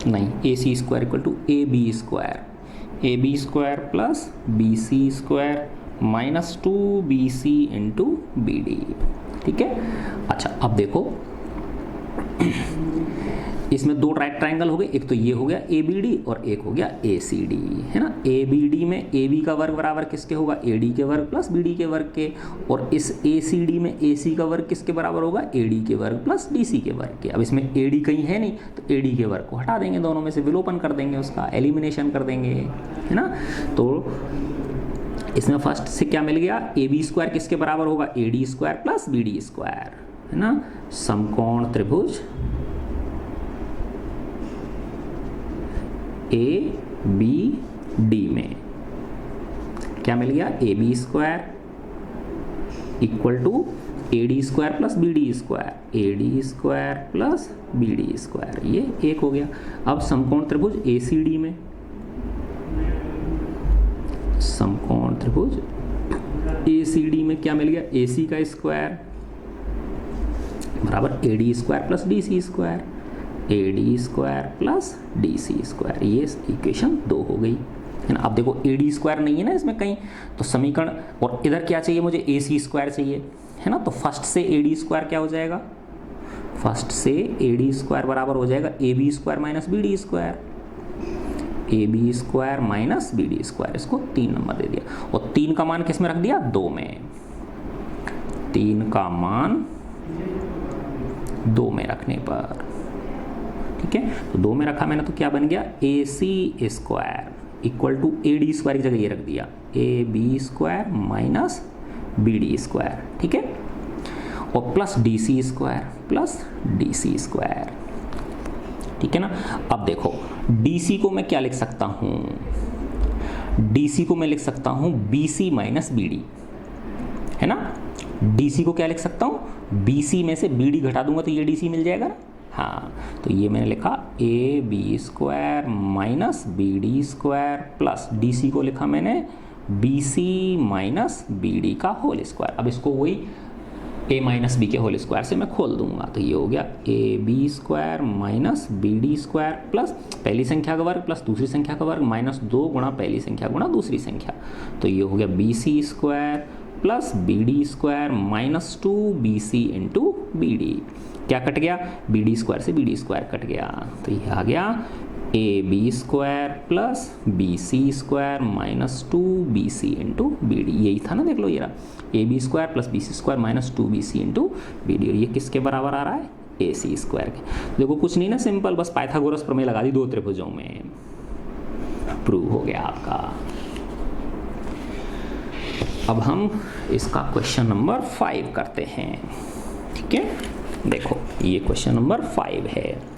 नहीं AC square equal to AB square, AB square plus BC square minus 2BC into BD। ठीक है। अच्छा अब देखो इसमें 2 राइट ट्राइंगल हो गए, एक तो ये हो गया ABD और एक हो गया ACD, है ना। ABD में AB का वर्ग बराबर किसके होगा? AD के वर्ग प्लस BD के वर्ग के, और इस ACD में AC का वर्ग किसके बराबर होगा? AD के वर्ग प्लस DC के वर्ग के। अब इसमें AD कहीं है नहीं तो AD के वर्ग को हटा देंगे, दोनों में से विलोपन कर देंगे, उसका एलिमिनेशन कर देंगे, है ना। तो इसमें फर्स्ट से क्या मिल गया? AB स्क्वायर किसके बराबर होगा? AD square plus BD square, है ना, समकोण त्रिभुज ए बी डी में क्या मिल गया, A B square equal to A D square plus B D square, A D square plus B D square, ये एक हो गया। अब समकोण त्रिभुज ए सी डी में, समकोण त्रिभुज ए सी डी में क्या मिल गया, ए सी का स्क्वायर बराबर A D square plus D C square, A D square plus D C square, ये इक्वेशन 2 हो गई, है ना। अब देखो ए डी स्क्वायर नहीं है ना इसमें कहीं, तो समीकरण, और इधर क्या चाहिए मुझे, ए सी स्क्वायर चाहिए, है ना। तो फर्स्ट से ए डी स्क्वायर क्या हो जाएगा, फर्स्ट से ए डी स्क्वायर बराबर हो जाएगा A B square minus B D square, A B square minus B D square, इसको 3 नंबर दे दिया। और 3 का मान किस में रख दिया, 2 में, 3 का मान 2 में रखने पर, ठीक है। तो 2 में रखा मैंने तो क्या बन गया, A C square equal to A D square की जगह ये रख दिया A B square minus B D square, ठीक है, और plus D C square plus D C square, ठीक है ना। अब देखो डी सी को मैं क्या लिख सकता हूँ, डी सी को मैं लिख सकता हूँ B C minus B D, है ना। डी सी को क्या लिख सकता हूँ, बी सी में से बी डी घटा दूंगा तो ये डी सी मिल जाएगा ना, हाँ। तो ये मैंने लिखा A B square minus B D square plus D C को लिखा मैंने B C minus B D का होल स्क्वायर। अब इसको वही ए माइनस बी के होल स्क्वायर से मैं खोल दूंगा, तो ये हो गया A B square minus B D square plus पहली संख्या का वर्ग प्लस दूसरी संख्या का वर्ग माइनस 2 गुणा पहली संख्या गुणा दूसरी संख्या, तो ये हो गया B C square plus B D square minus 2 B C into B D, क्या कट गया, बी डी स्क्वायर से बी डी स्क्वायर कट गया, तो ये आ गया A B square plus B C square minus 2 B C into B D, यही था ना, देख लो ये रहा A B square plus B C square minus 2 B C into B D, और ये किसके बराबर आ रहा है, ए सी स्क्वायर के। देखो कुछ नहीं ना, सिंपल बस पाइथागोरस प्रमेय लगा दी 2 त्रिभुजों में, प्रूव हो गया आपका। अब हम इसका क्वेश्चन नंबर 5 करते हैं, ठीक है। देखो ये क्वेश्चन नंबर 5 है,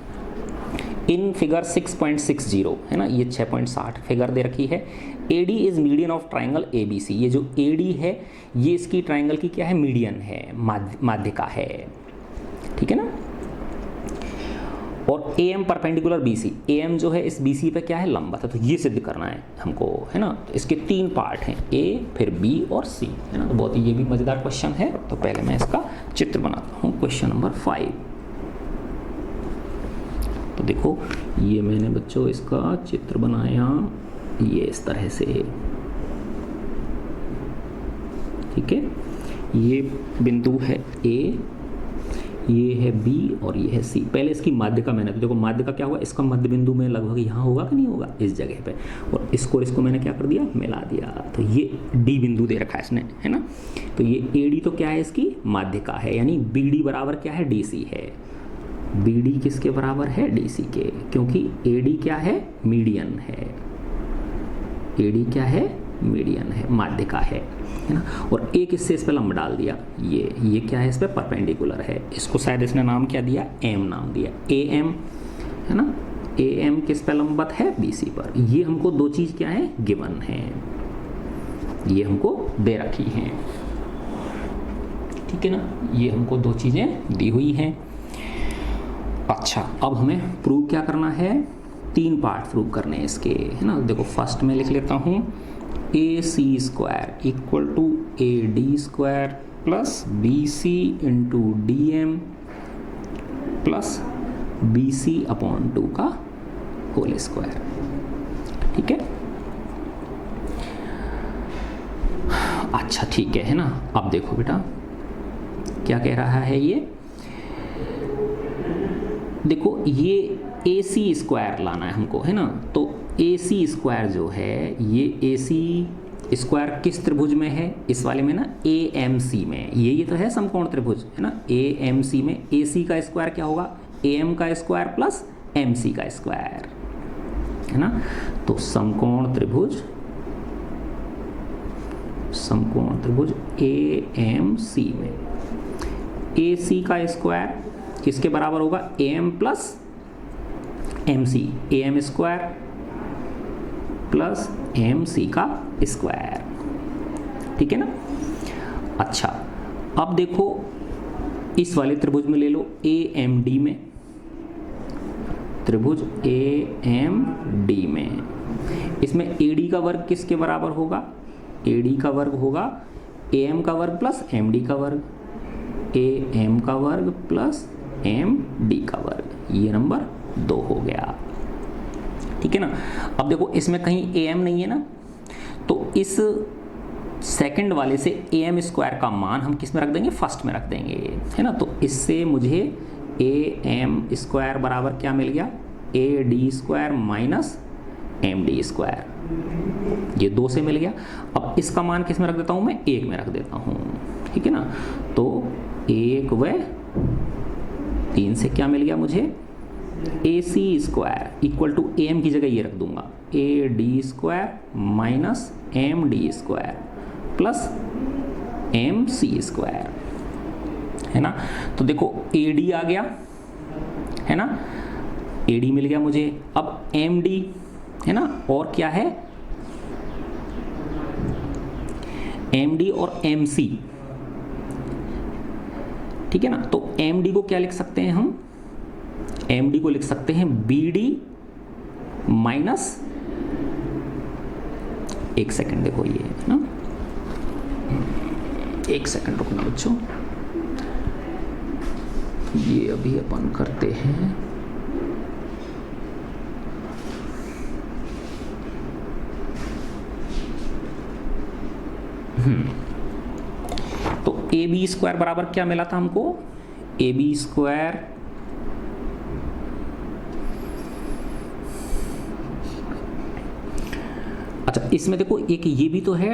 इन फिगर 6.60 है ना, ये 6.60 फिगर दे रखी है। AD is median of triangle ABC, ये जो AD है ये इसकी ट्राइंगल की क्या है, मीडियन है, माध्यिका है, ठीक है ना। और AM परपेंडिकुलर BC, AM जो है इस BC पे क्या है, लंबवत है, तो ये सिद्ध करना है हमको, है ना। तो इसके 3 पार्ट हैं, A फिर B और C, है ना। तो बहुत ही ये भी मज़ेदार क्वेश्चन है। तो पहले मैं इसका चित्र बनाता हूँ, क्वेश्चन नंबर 5। तो देखो ये मैंने बच्चों इसका चित्र बनाया ये इस तरह से, ठीक है। ये बिंदु है A, ये है B और ये है C। पहले इसकी माध्यिका मैंने, तो देखो माध्यिका क्या होगा, इसका मध्य बिंदु में लगभग यहाँ होगा कि नहीं होगा, इस जगह पे, और इसको मैंने क्या कर दिया, मिला दिया, तो ये D बिंदु दे रखा है इसने, है ना। तो ये AD तो क्या है, इसकी माध्यिका है, यानी BD बराबर क्या है, DC है। BD किसके बराबर है, DC के, क्योंकि AD क्या है, मीडियन है, AD क्या है, मीडियन है, माध्यिका है ना। और एक इससे इस पर लंब डाल दिया, ये क्या है, इस पर परपेंडिकुलर है, इसको शायद इसने नाम क्या दिया, M नाम दिया, AM, है ना। AM किस पे लंबवत है, BC पर। ये हमको 2 चीज़ क्या है, गिवन है, ये हमको दे रखी हैं, ठीक है ना। ये हमको 2 चीज़ें दी हुई हैं। अच्छा अब हमें प्रूव क्या करना है, 3 पार्ट प्रूव करने हैं इसके, है ना। देखो फर्स्ट में लिख लेता हूँ A C square equal to A D square plus B C into D M plus B C upon 2 का होल स्क्वायर, ठीक है। अच्छा ठीक है ना। अब देखो बेटा क्या कह रहा है ये, देखो ये ए सी स्क्वायर लाना है हमको, है ना। तो ए सी स्क्वायर जो है, ये ए सी स्क्वायर किस त्रिभुज में है, इस वाले में ना, ए एम सी में, ये तो है समकोण त्रिभुज, है ना। ए एम सी में ए सी का स्क्वायर क्या होगा, ए एम का स्क्वायर प्लस एम सी का स्क्वायर, है ना। तो समकोण त्रिभुज ए एम सी में ए सी का स्क्वायर किसके बराबर होगा, A M plus M C, A M square plus M C का स्क्वायर, ठीक है ना। अच्छा अब देखो इस वाले त्रिभुज में ले लो ए एम डी में, त्रिभुज ए एम डी में, इसमें ए डी का वर्ग किसके बराबर होगा, ए डी का वर्ग होगा ए एम का वर्ग प्लस एम डी का वर्ग, ए एम का वर्ग प्लस एम डी का वर्ग, ये नंबर 2 हो गया, ठीक है ना। अब देखो इसमें कहीं ए एम नहीं है ना, तो इस सेकंड वाले से ए एम स्क्वायर का मान हम किस में रख देंगे, फर्स्ट में रख देंगे, है ना। तो इससे मुझे ए एम स्क्वायर बराबर क्या मिल गया, A D square minus M D square, ये 2 से मिल गया। अब इसका मान किस में रख देता हूँ मैं, 1 में रख देता हूँ, ठीक है ना। तो 1 व 3 से क्या मिल गया मुझे, A C square equal to A M की जगह ये रख दूंगा, A D square minus M D square plus M C square, है ना। तो देखो ए डी आ गया, है ना, ए डी मिल गया मुझे। अब एम डी, है ना, और क्या है, एम डी और एम सी, ठीक है ना। तो एम डी को क्या लिख सकते हैं हम, एम डी को लिख सकते हैं बी डी माइनस, एक सेकंड देखो ये, है ना, एक सेकंड रुकना बच्चों, ये अभी अपन करते हैं। तो ए बी स्क्वायर बराबर क्या मिला था हमको, ए बी स्क्वायर अच्छा इसमें देखो एक ये भी तो है,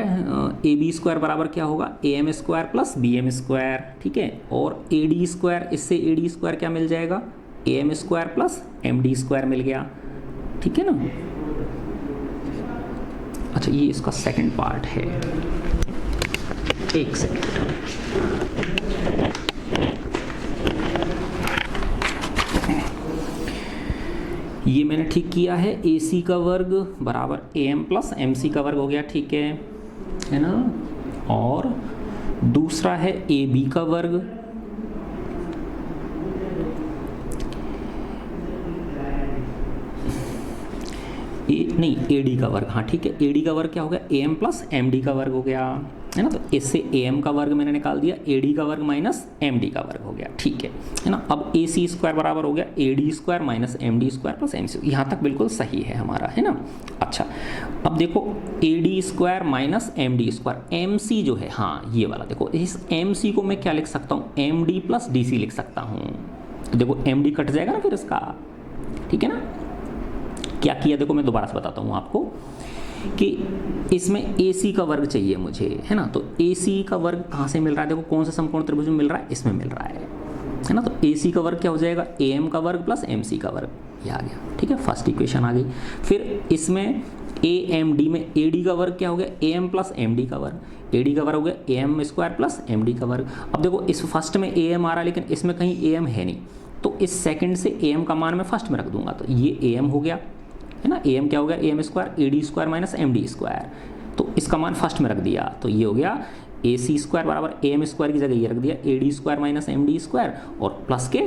ए बी स्क्वायर बराबर क्या होगा, A M square plus B M square, ठीक है। और ए डी स्क्वायर, इससे ए डी स्क्वायर क्या मिल जाएगा, A M square plus M D square मिल गया, ठीक है ना। अच्छा ये इसका सेकंड पार्ट है, एक सेकंड, ये मैंने ठीक किया है, ए सी का वर्ग बराबर A M plus M C का वर्ग हो गया, ठीक है ना। और दूसरा है ए बी का वर्ग, नहीं ए डी का वर्ग, हाँ ठीक है, ए डी का वर्ग क्या हो गया, A M plus M D का वर्ग हो गया, है ना। तो इससे ए एम का वर्ग मैंने निकाल दिया, ए डी का वर्ग माइनस एम डी का वर्ग हो गया, ठीक है ना। अब ए सी स्क्वायर बराबर हो गया A D square minus M D square plus M C, यहाँ तक बिल्कुल सही है हमारा, है ना। अच्छा अब देखो A D square minus M D square, M C जो है, हाँ ये वाला देखो, इस एम सी को मैं क्या लिख सकता हूँ, M D plus D C लिख सकता हूँ। तो देखो एम डी कट जाएगा ना फिर इसका, ठीक है ना। क्या किया देखो मैं दोबारा से बताता हूँ आपको कि इसमें ए सी का वर्ग चाहिए मुझे, है ना। तो ए सी का वर्ग कहाँ से मिल रहा है, देखो कौन से समकोण त्रिभुज में मिल रहा है, इसमें मिल रहा है ना। तो ए सी का वर्ग क्या हो जाएगा, ए एम का वर्ग प्लस एम सी का वर्ग, ये आ गया, ठीक है, फर्स्ट इक्वेशन आ गई। फिर इसमें ए एम डी में ए डी का वर्ग क्या हो गया, A M plus M D का वर्ग, ए डी का वर्ग हो गया A M square plus M D का वर्ग। अब देखो इस फर्स्ट में ए एम आ रहा है लेकिन इसमें कहीं ए एम है नहीं, तो इस सेकंड से ए एम का मान मैं फर्स्ट में रख दूंगा, तो ये ए एम हो गया, है ना। ए एम क्या हो गया, A M square A D square minus M D square, तो इसका मान फर्स्ट में रख दिया, तो ये हो गया ए सी स्क्वायर बराबर ए एम स्क्वायर की जगह ये रख दिया A D square minus M D square और प्लस के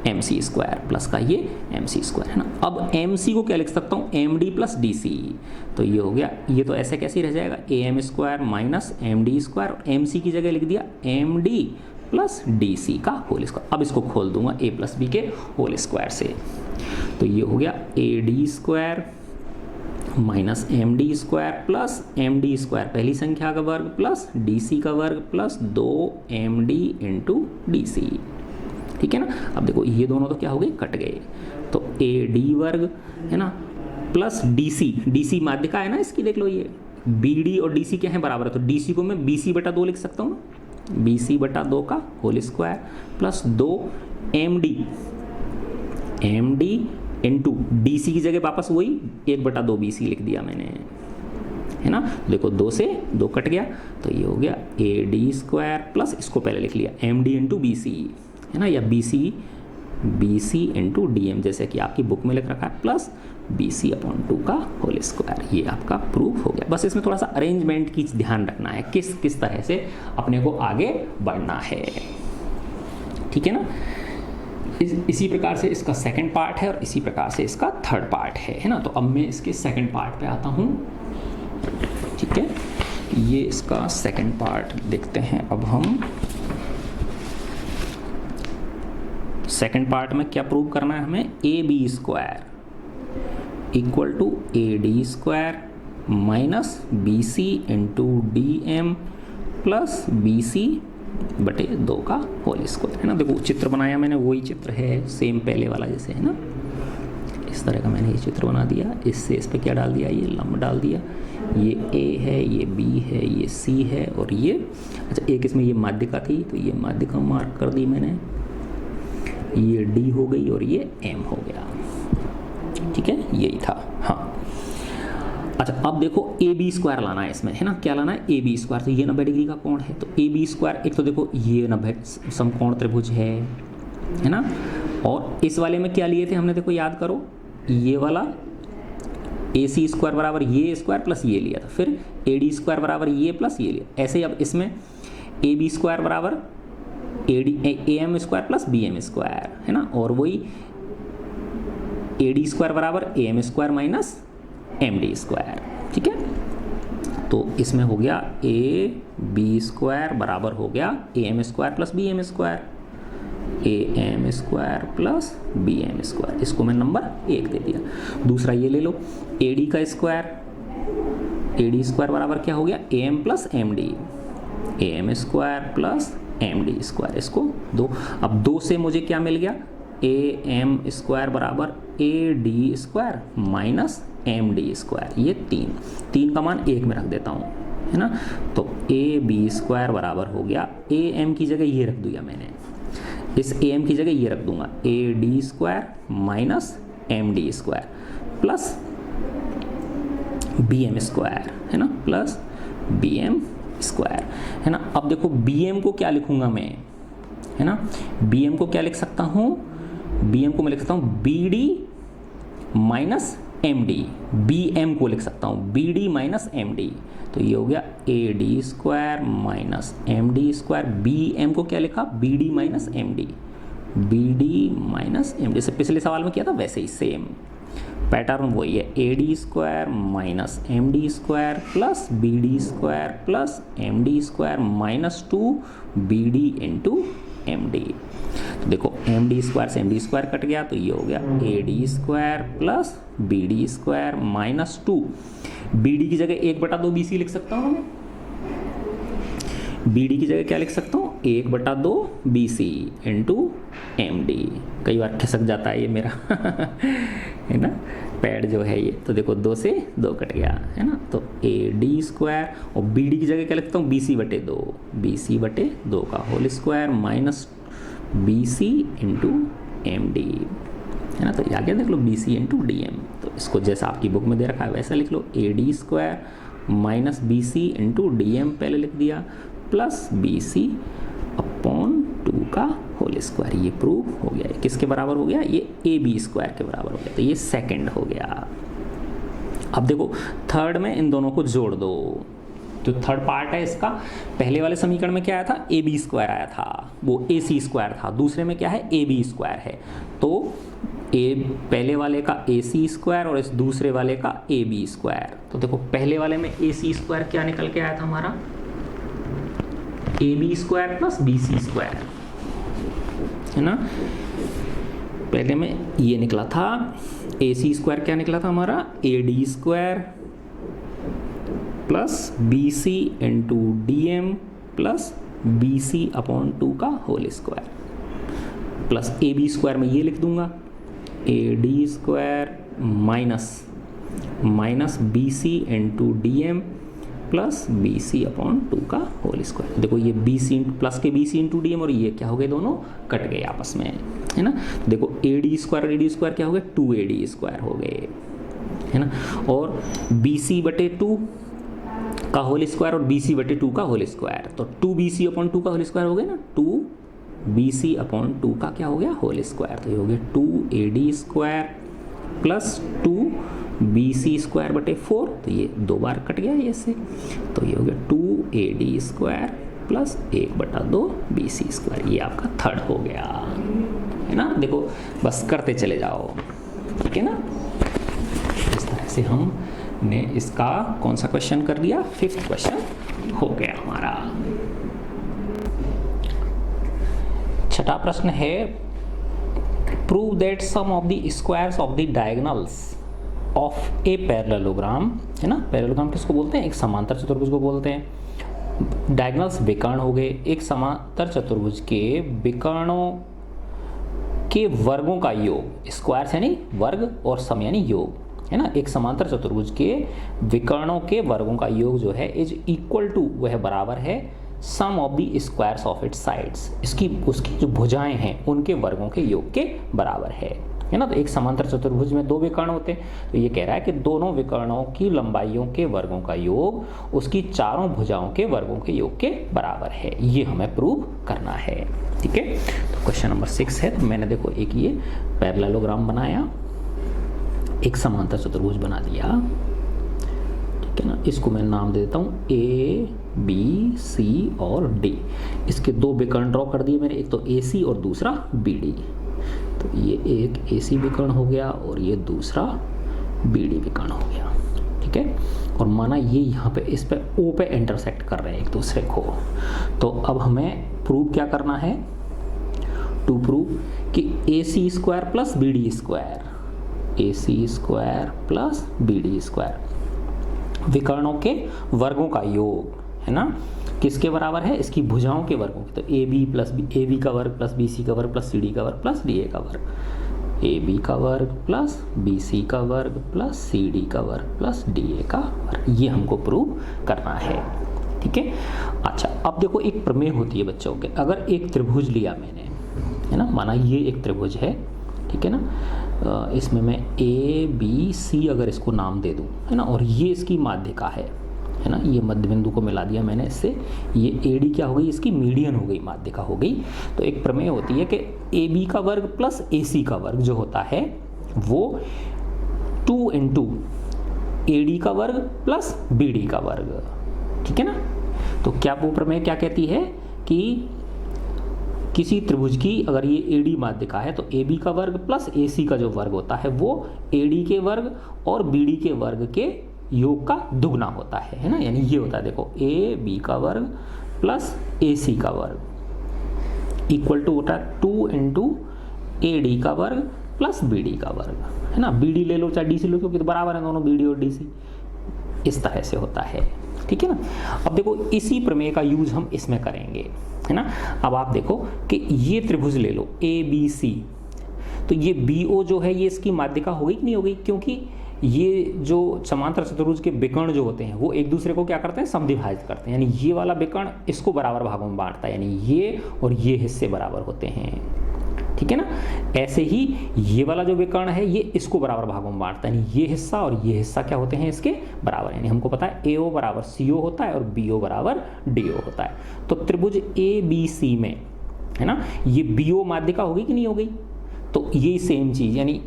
एम सी स्क्वायर, प्लस का ये एम सी स्क्वायर, है ना। अब एम सी को क्या लिख सकता हूँ, M D plus D C, तो ये हो गया, ये तो ऐसे कैसे रह जाएगा, A M square minus M D square, M C की जगह लिख दिया M D plus D C का होल स्क्वायर। अब इसको खोल दूंगा ए प्लस बी के होल स्क्वायर से, तो ये हो गया A D square minus M D square plus M D square पहली संख्या का वर्ग प्लस डी सी का वर्ग प्लस 2 M D into D C, ठीक है ना। अब देखो ये दोनों तो क्या हो गए, कट गए, तो ए डी वर्ग, है ना, प्लस डी सी माध्यिका है ना इसकी, देख लो ये बी डी और डी सी क्या है बराबर है, तो डी सी को मैं बी सी बटा 2 लिख सकता हूँ, बी सी बटा 2 का whole square plus 2 M D into D C की जगह वापस वही 1/2 बी सी लिख दिया मैंने, है ना। देखो 2 से 2 कट गया, तो ये हो गया ए डी स्क्वायर प्लस इसको पहले लिख लिया M D into B C, है ना, या B C into D M जैसे कि आपकी बुक में लिख रखा है, प्लस बी सी अपॉन 2 का होल स्क्वायर। ये आपका प्रूफ हो गया। बस इसमें थोड़ा सा अरेंजमेंट की ध्यान रखना है, किस तरह से अपने को आगे बढ़ना है, ठीक है ना। इसी प्रकार से इसका सेकंड पार्ट है और इसी प्रकार से इसका थर्ड पार्ट है ना। तो अब मैं इसके सेकंड पार्ट पे आता हूँ, ठीक है। ये इसका सेकंड पार्ट देखते हैं अब हम। सेकंड पार्ट में क्या प्रूव करना है हमें, A B square equal to A D square minus B C into D M plus B C बटे 2 का होल स्क्वायर, है ना। देखो चित्र बनाया मैंने, वही चित्र है सेम पहले वाला जैसे, है ना। इस तरह का मैंने ये चित्र बना दिया, इससे इस पे क्या डाल दिया, ये लंब डाल दिया, ये ए है, ये बी है, ये सी है और ये अच्छा एक इसमें ये माध्यिका थी तो ये माध्यिका मार्क कर दी मैंने, ये डी हो गई और ये एम हो गया, ठीक है, यही था। हाँ अच्छा, अब देखो ए बी स्क्वायर लाना है इसमें, है ना। क्या लाना है, ए बी स्क्वायर। तो ये 90 डिग्री का कोण है, तो ए बी स्क्वायर, एक तो देखो ये 90 समकोण त्रिभुज है ना। और इस वाले में क्या लिए थे हमने, देखो याद करो, ये वाला ए सी स्क्वायर बराबर ये स्क्वायर प्लस ये लिया था, फिर ए डी स्क्वायर बराबर ये प्लस ये लिया। ऐसे ही अब इसमें ए बी स्क्वायर बराबर A M square plus B M square, है ना। और वही ए डी स्क्वायर बराबर A M square minus M D square, ठीक है। तो इसमें हो गया ए बी स्क्वायर बराबर हो गया A M square plus B M square, A M square plus B M square, इसको मैं नंबर 1 दे दिया। दूसरा ये ले लो ए डी का स्क्वायर, ए डी स्क्वायर बराबर क्या हो गया, A M plus M D, A M square plus M D square, इसको 2। अब 2 से मुझे क्या मिल गया, ए एम स्क्वायर बराबर A D square minus M D square, ये 3 का मान 1 में रख देता हूँ, है ना। तो ए बी स्क्वायर बराबर हो गया, ए एम की जगह ये रख दिया मैंने, इस ए एम की जगह ये रख दूंगा, A D square minus M D square plus B M square, है ना, प्लस बी एम स्क्वायर, है ना। अब देखो बी एम को क्या लिखूंगा मैं, है ना, बी एम को क्या लिख सकता हूँ, बी एम को मैं लिख सकता हूँ B D minus M D, B M को लिख सकता हूँ B D minus M D, तो ये हो गया A D square minus M D square, B M को क्या लिखा, B D minus M D, B D minus M D, से पिछले सवाल में किया था वैसे ही सेम पैटर्न वही है, A D square minus M D square plus B D square plus M D square minus 2 B D into M D. तो देखो एम डी स्क्वायर से एम डी स्क्वायर कट गया, तो ये हो गया A D square plus B D square minus 2, B D की जगह 1/2 बी सी लिख सकता हूँ मैं, बी डी की जगह क्या लिख सकता हूँ, 1/2 B C into M D. कई बार खिसक जाता है ये मेरा है ना, पैड जो है ये, तो देखो 2 से 2 कट गया, है ना। तो ए डी स्क्वायर और बी डी की जगह क्या लिखता हूँ, बी सी बटे 2 का whole square minus B C into M D, है ना। तो आगे देख लो B C into D M, तो इसको जैसा आपकी बुक में दे रखा है वैसा लिख लो, A D square minus B C into D M पहले लिख दिया प्लस बी सी अपॉन 2 का होल स्क्वायर। ये प्रूव हो गया, किसके बराबर हो गया, ये ए बी स्क्वायर के बराबर हो गया, तो ये सेकंड हो गया। अब देखो थर्ड में इन दोनों को जोड़ दो, तो थर्ड पार्ट है इसका, पहले वाले समीकरण में क्या आया था, ए बी स्क्वायर आया था, वो ए सी स्क्वायर था, दूसरे में क्या है, ए बी स्क्वायर है। तो ए पहले वाले का ए सी स्क्वायर और इस दूसरे वाले का ए बी स्क्वायर। तो देखो पहले वाले में ए सी स्क्वायर क्या निकल के आया था हमारा, A B square plus B C square, है ना। पहले में ये निकला था, ए सी स्क्वायर क्या निकला था हमारा, A D square plus B C into D M plus B C upon 2 का whole square, plus A B square में ये लिख दूंगा, A D square minus B C into D M plus B C upon 2 का होल स्क्वायर। देखो ये बी सी प्लस के B C into D M और ये क्या हो गए, दोनों कट गए आपस में, है ना। देखो ए डी स्क्वायर क्या हो गए, 2 ए डी स्क्वायर हो गए, है ना। और बी सी बटे 2 का होल स्क्वायर और BC/2 का होल स्क्वायर, तो 2BC/2 का होल स्क्वायर हो गया ना, 2BC/2 का क्या हो गया, होल स्क्वायर, तो ये हो गया 2AD स्क्वायर प्लस 2BC²/4, तो ये 2 बार कट गया ये से, तो ये हो गया 2AD स्क्वायर प्लस 1/2 BC², ये आपका थर्ड हो गया, है ना। देखो बस करते चले जाओ, ठीक है ना। इस तरह से हमने इसका कौन सा क्वेश्चन कर दिया, 5th क्वेश्चन हो गया हमारा। 6ठा प्रश्न है, prove that sum of the squares of the diagonals of a parallelogram, है ना। पैरेललोग्राम किसको बोलते हैं, एक समांतर चतुर्भुज को बोलते हैं। डायगोनल्स विकर्ण हो गए, एक समांतर चतुर्भुज के विकर्णों के वर्गों का योग, स्क्वायर्स यानी वर्ग और सम यानी योग, है ना। एक समांतर चतुर्भुज के विकर्णों के वर्गों का योग जो है इज इक्वल टू, वह बराबर है sum of the squares of its sides, उसकी जो भुजाएं हैं उनके वर्गों के योग के बराबर है ना। तो एक समांतर चतुर्भुज में 2 विकर्ण होते हैं, तो ये कह रहा है कि दोनों विकर्णों की लंबाइयों के वर्गों का योग उसकी चारों भुजाओं के वर्गों के योग के बराबर है, ये हमें प्रूव करना है, ठीक है। तो क्वेश्चन नंबर 6 है, तो मैंने देखो एक ये पैरेललोग्राम बनाया, एक समांतर चतुर्भुज बना दिया, ठीक है ना। इसको मैं नाम दे देता हूँ ABC और D। इसके 2 विकर्ण ड्रॉ कर दिए मैंने, एक तो AC और दूसरा BD। तो ये एक AC विकर्ण हो गया और ये दूसरा BD विकर्ण हो गया, ठीक है। और माना ये यहाँ पे इस पे O पे इंटरसेक्ट कर रहे हैं एक दूसरे को। तो अब हमें प्रूव क्या करना है, टू प्रूव कि AC² plus BD square, AC² plus BD square विकर्णों के वर्गों का योग, है ना, किसके बराबर है, इसकी भुजाओं के वर्गों की। तो AB का वर्ग प्लस BC का वर्ग प्लस CD का वर्ग प्लस DA का वर्ग, AB का वर्ग प्लस BC का वर्ग प्लस CD का वर्ग प्लस DA का वर्ग, ये हमको प्रूव करना है, ठीक है। अच्छा, अब देखो एक प्रमेय होती है बच्चों के, अगर एक त्रिभुज लिया मैंने, है ना, माना ये एक त्रिभुज है, ठीक है ना, इसमें मैं ABC अगर इसको नाम दे दूं, है ना, और ये इसकी माध्यिका है ना, ये मध्य बिंदु को मिला दिया मैंने इससे, ये AD क्या हो गई, इसकी मीडियन हो गई, माध्यिका हो गई। तो एक प्रमेय होती है कि AB का वर्ग प्लस AC का वर्ग जो होता है वो 2 इंटू AD का वर्ग प्लस BD का वर्ग, ठीक है ना। तो क्या वो प्रमेय क्या कहती है कि किसी त्रिभुज की अगर ये AD माध्यिका है तो AB का वर्ग प्लस AC का जो वर्ग होता है वो AD के वर्ग और BD के वर्ग के योग का दुगना होता है ना। यानी ये होता है, देखो AB का वर्ग प्लस AC का वर्ग इक्वल टू होता है 2 इंटू AD का वर्ग प्लस BD का वर्ग, है ना। BD ले लो चाहे DC लो, क्योंकि तो बराबर है दोनों BD और DC, इस तरह से होता है, ठीक है ना। अब देखो इसी प्रमेय का यूज हम इसमें करेंगे, है ना। अब आप देखो कि ये त्रिभुज ले लो ABC, तो ये BO जो है ये इसकी माध्यिका हो गई कि नहीं हो गई, क्योंकि ये जो समांतर चतुर्भुज के विकर्ण जो होते हैं वो एक दूसरे को क्या करते हैं, समद्विभाजित करते हैं। यानी ये वाला विकर्ण इसको बराबर भागों में बांटता है, यानी ये और ये हिस्से बराबर होते हैं, ठीक है ना। ऐसे ही ये वाला जो विकर्ण है ये इसको बराबर भागों में बांटता है, यानी ये हिस्सा और ये हिस्सा क्या होते हैं, इसके बराबर। यानी हमको पता है AO बराबर CO होता है और BO बराबर DO होता है। तो त्रिभुज ABC में, है ना, ये BO माध्यिका होगी कि नहीं हो गई, तो ये सेम चीज, यानी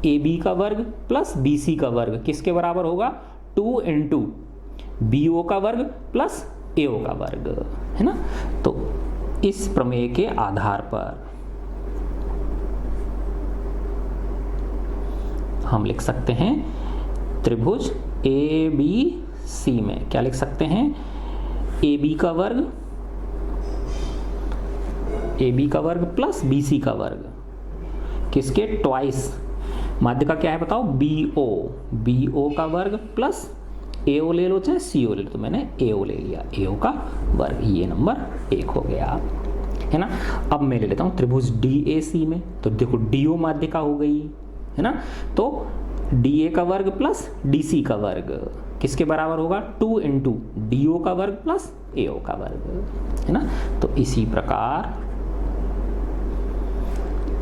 AB का वर्ग प्लस BC का वर्ग किसके बराबर होगा, 2 इंटू BO का वर्ग प्लस AO का वर्ग, है ना। तो इस प्रमेय के आधार पर हम लिख सकते हैं त्रिभुज ABC में क्या लिख सकते हैं, AB का वर्ग प्लस BC का वर्ग किसके ट्वाइस, माध्यिका क्या है बताओ, BO का वर्ग प्लस AO ले लो चाहे CO ले लो, तो मैंने AO ले लिया, AO का वर्ग, ये नंबर 1 हो गया, है ना। अब मैं ले लेता हूँ त्रिभुज DAC में, तो देखो DO माध्यिका हो गई, है ना। तो DA का वर्ग प्लस DC का वर्ग किसके बराबर होगा, 2 इंटू DO का वर्ग प्लस AO का वर्ग, है ना। तो इसी प्रकार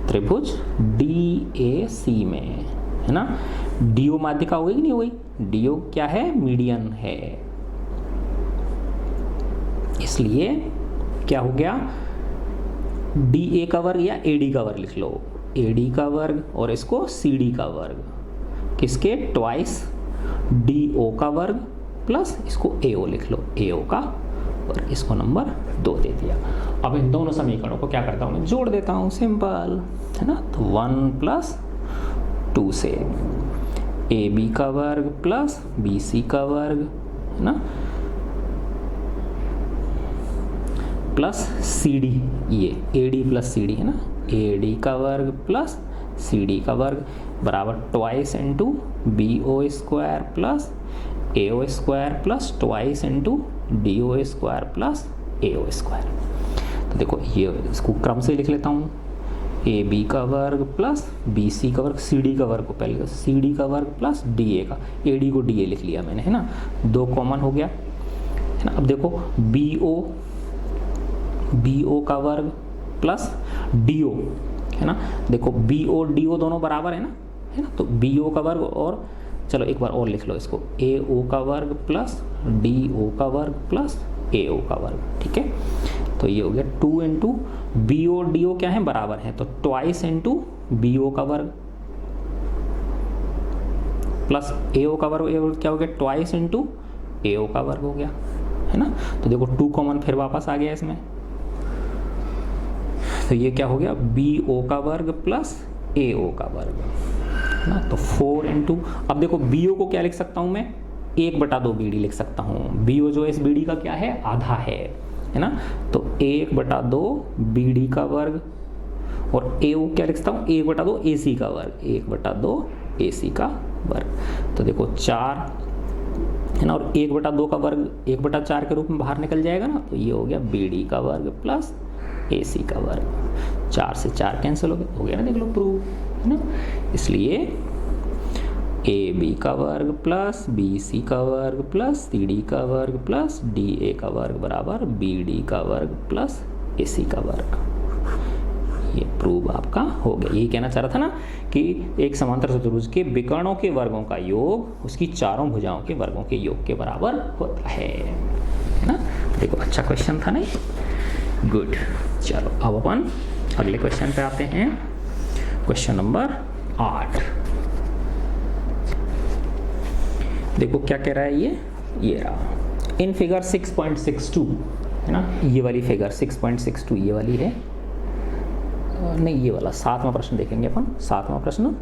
त्रिभुज DAC में, है ना, DO माध्यिका हो गई कि नहीं हो गई, DO क्या है, मीडियन है, इसलिए क्या हो गया, डी ए का वर्ग या ए डी का वर्ग लिख लो, ए डी का वर्ग और इसको सी डी का वर्ग, किसके ट्वाइस डी ओ का वर्ग प्लस इसको ए ओ लिख लो, ए ओ का वर्ग, इसको नंबर 2 दे दिया। अब इन दोनों समीकरणों को क्या करता हूँ मैं, जोड़ देता हूँ, सिंपल है ना। तो 1 + 2 से ए बी का वर्ग प्लस बी सी का वर्ग है ना, प्लस सी डी, ये A D plus C D है ना, ए डी का वर्ग प्लस सी डी का वर्ग बराबर twice into B O square plus A O square plus twice into D O square plus A O square. तो देखो ये इसको क्रम से लिख लेता हूँ, ए बी का वर्ग प्लस बी सी का वर्ग, सी डी का वर्ग को पहले सी डी का वर्ग प्लस डी ए का, ए डी को डी ए लिख लिया मैंने है ना, 2 कॉमन हो गया है ना। अब देखो बी ओ का वर्ग प्लस डी ओ है ना, देखो बी ओ डी ओ दोनों बराबर है ना, तो बी ओ का वर्ग और चलो एक बार और लिख लो इसको, ए ओ का वर्ग प्लस डी ओ का वर्ग प्लस ए ओ का वर्ग, ठीक है। तो ये हो गया 2 into B O D O क्या है, बराबर है, तो ट्वाइस इंटू बी ओ का वर्ग प्लस ए ओ का वर्ग, क्या हो गया ट्वाइस इंटू ए ओ का वर्ग हो गया है ना। तो देखो 2 कॉमन फिर वापस आ गया इसमें, तो ये क्या हो गया बी ओ का वर्ग प्लस ए ओ का वर्ग है ना। तो 4 इंटू, अब देखो बी ओ को क्या लिख सकता हूँ मैं, 1/2 बी डी लिख सकता हूँ, बी ओ जो इस बी डी का क्या है, आधा है ना। तो 1/2 बी डी का वर्ग और ए ओ क्या लिखता हूँ, 1/2 ए सी का वर्ग, 1/2 ए सी का वर्ग। तो देखो 4 है ना, और 1/2 का वर्ग 1/4 के रूप में बाहर निकल जाएगा ना, तो ये हो गया बी डी का वर्ग प्लस ए सी का वर्ग, 4 से 4 कैंसिल हो गया ना, देख लो प्रूव है ना। इसलिए ए बी का वर्ग प्लस बी सी का वर्ग प्लस सी डी का वर्ग प्लस डी ए का वर्ग बराबर बी डी का वर्ग प्लस ए सी का वर्ग, ये प्रूव आपका हो गया। यही कहना चाह रहा था ना कि एक समांतर चतुर्भुज के विकर्णों के वर्गों का योग उसकी चारों भुजाओं के वर्गों के योग के बराबर होता है ना। देखो अच्छा क्वेश्चन था नहीं, गुड। चलो अब अपन अगले क्वेश्चन पे आते हैं, क्वेश्चन नंबर 8। देखो क्या कह रहा है ये रहा, इन फिगर 6.62 है ना, ये वाली फिगर 6.62 ये वाली है, नहीं ये वाला 7वां प्रश्न देखेंगे अपन, 7वां प्रश्न।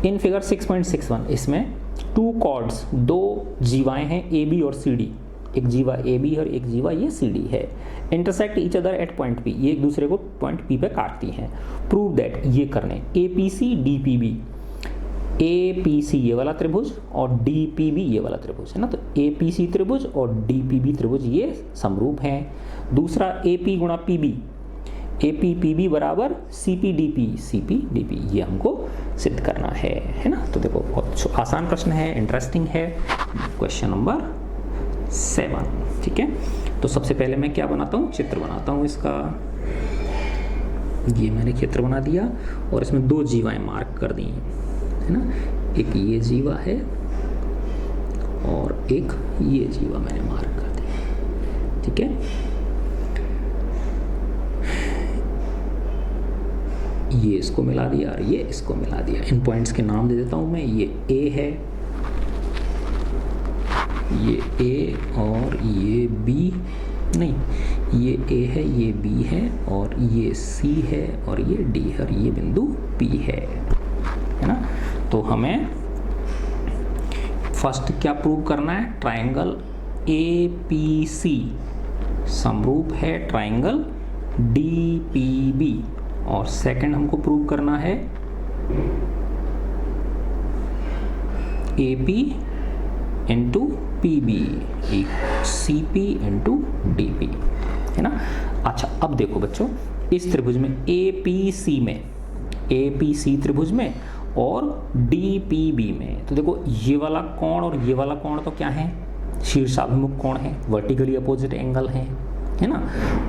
इन फिगर 6.61 इसमें 2 कॉर्ड्स, 2 जीवाएं हैं ए बी और सी डी, एक जीवा ए बी और एक जीवा ये सी डी है, intersect each other at point P, ये एक दूसरे को पॉइंट पी पे काटती हैं। प्रूव दैट, ये करने A P C D P B, A P C ये वाला त्रिभुज और डी पी बी ये वाला त्रिभुज है ना, तो ए पी सी त्रिभुज और डी पी बी त्रिभुज ये समरूप हैं। दूसरा ए पी गुणा P B, A P P B बराबर C P D P, C P D P, ये हमको सिद्ध करना है ना। तो देखो बहुत आसान प्रश्न है, इंटरेस्टिंग है, क्वेश्चन नंबर 7, ठीक है। तो सबसे पहले मैं क्या बनाता हूँ, चित्र बनाता हूँ इसका, ये मैंने चित्र बना दिया और इसमें 2 जीवाएं मार्क कर दी है ना, एक ये जीवा है और एक ये जीवा मैंने मार्क कर दिया, ठीक है। ये इसको मिला दिया और ये इसको मिला दिया। इन पॉइंट्स के नाम दे देता हूं मैं, ये ए है, ये ए और ये बी, नहीं ये ए है, ये बी है और ये सी है और ये डी है और ये बिंदु पी है ना। तो हमें फर्स्ट क्या प्रूव करना है, ट्रायंगल ए पी सी समरूप है ट्रायंगल डी पी बी, और सेकंड हमको प्रूव करना है A P into P B C P into D P है ना। अच्छा अब देखो बच्चों, इस त्रिभुज में ए पी सी में, ए पी सी त्रिभुज में और डी पी बी में, तो देखो ये वाला कोण और ये वाला कोण तो क्या है, शीर्षाभिमुख कोण है, वर्टिकली अपोजिट एंगल है ना।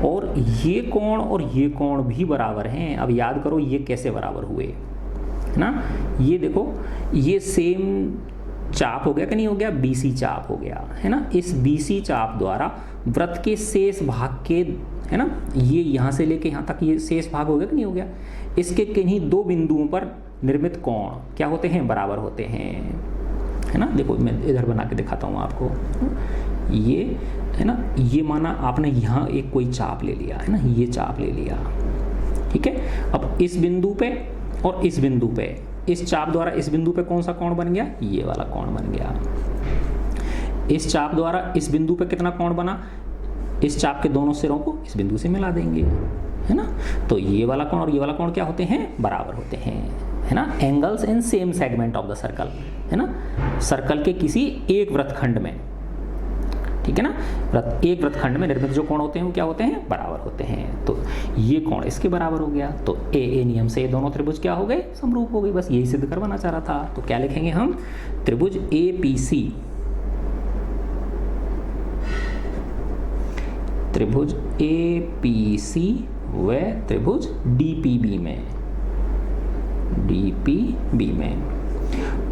और ये कोण और ये कोण भी बराबर हैं। अब याद करो ये कैसे बराबर हुए है ना, ये देखो ये सेम चाप हो गया कि नहीं हो गया, BC चाप हो गया, है ना। इस BC चाप द्वारा वृत्त के शेष भाग के, है ना, ये यहाँ से लेके यहाँ तक ये शेष भाग हो गया कि नहीं हो गया, इसके किन्हीं दो बिंदुओं पर निर्मित कोण क्या होते हैं, बराबर होते हैं, है ना। देखो मैं इधर बना के दिखाता हूँ आपको, ये है ना, ये माना आपने यहाँ एक कोई चाप ले लिया, है ना, ये चाप ले लिया, ठीक है। अब इस बिंदु पे और इस बिंदु पे, इस चाप द्वारा इस बिंदु पे कौन सा कोण बन गया, ये वाला कोण बन गया। इस चाप द्वारा इस बिंदु पे कितना कोण बना, इस चाप के दोनों सिरों को इस बिंदु से मिला देंगे, है ना। तो ये वाला कोण और ये वाला कोण क्या होते हैं, बराबर होते हैं, है ना। Angles in same segment of the circle, है ना, सर्कल के किसी एक वृत्तखंड में, ठीक है ना, एक वृत्तखंड में निर्मित जो कोण होते हैं वो क्या होते हैं, बराबर होते हैं। तो ये कोण इसके बराबर हो गया, तो ए नियम से ये दोनों त्रिभुज क्या हो गए, समरूप हो गए। बस यही सिद्ध करवाना चाह रहा था। तो क्या लिखेंगे हम, त्रिभुज APC, त्रिभुज APC व त्रिभुज DPB में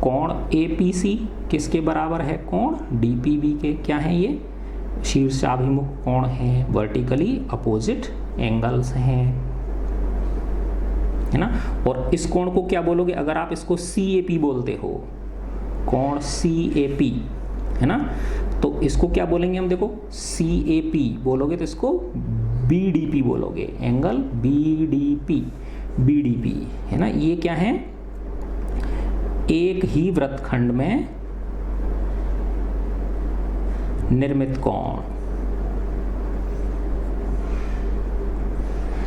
कोण APC किसके बराबर है, कोण DPB के, क्या है ये, शीर्षाभिमुख कोण है, वर्टिकली अपोजिट एंगल्स हैं, है ना। और इस कोण को क्या बोलोगे, अगर आप इसको CAP बोलते हो, कोण CAP, है ना, तो इसको क्या बोलेंगे हम, देखो CAP बोलोगे तो इसको BDP बोलोगे, एंगल BDP, है ना। ये क्या है, एक ही वृत्तखंड में निर्मित कोण,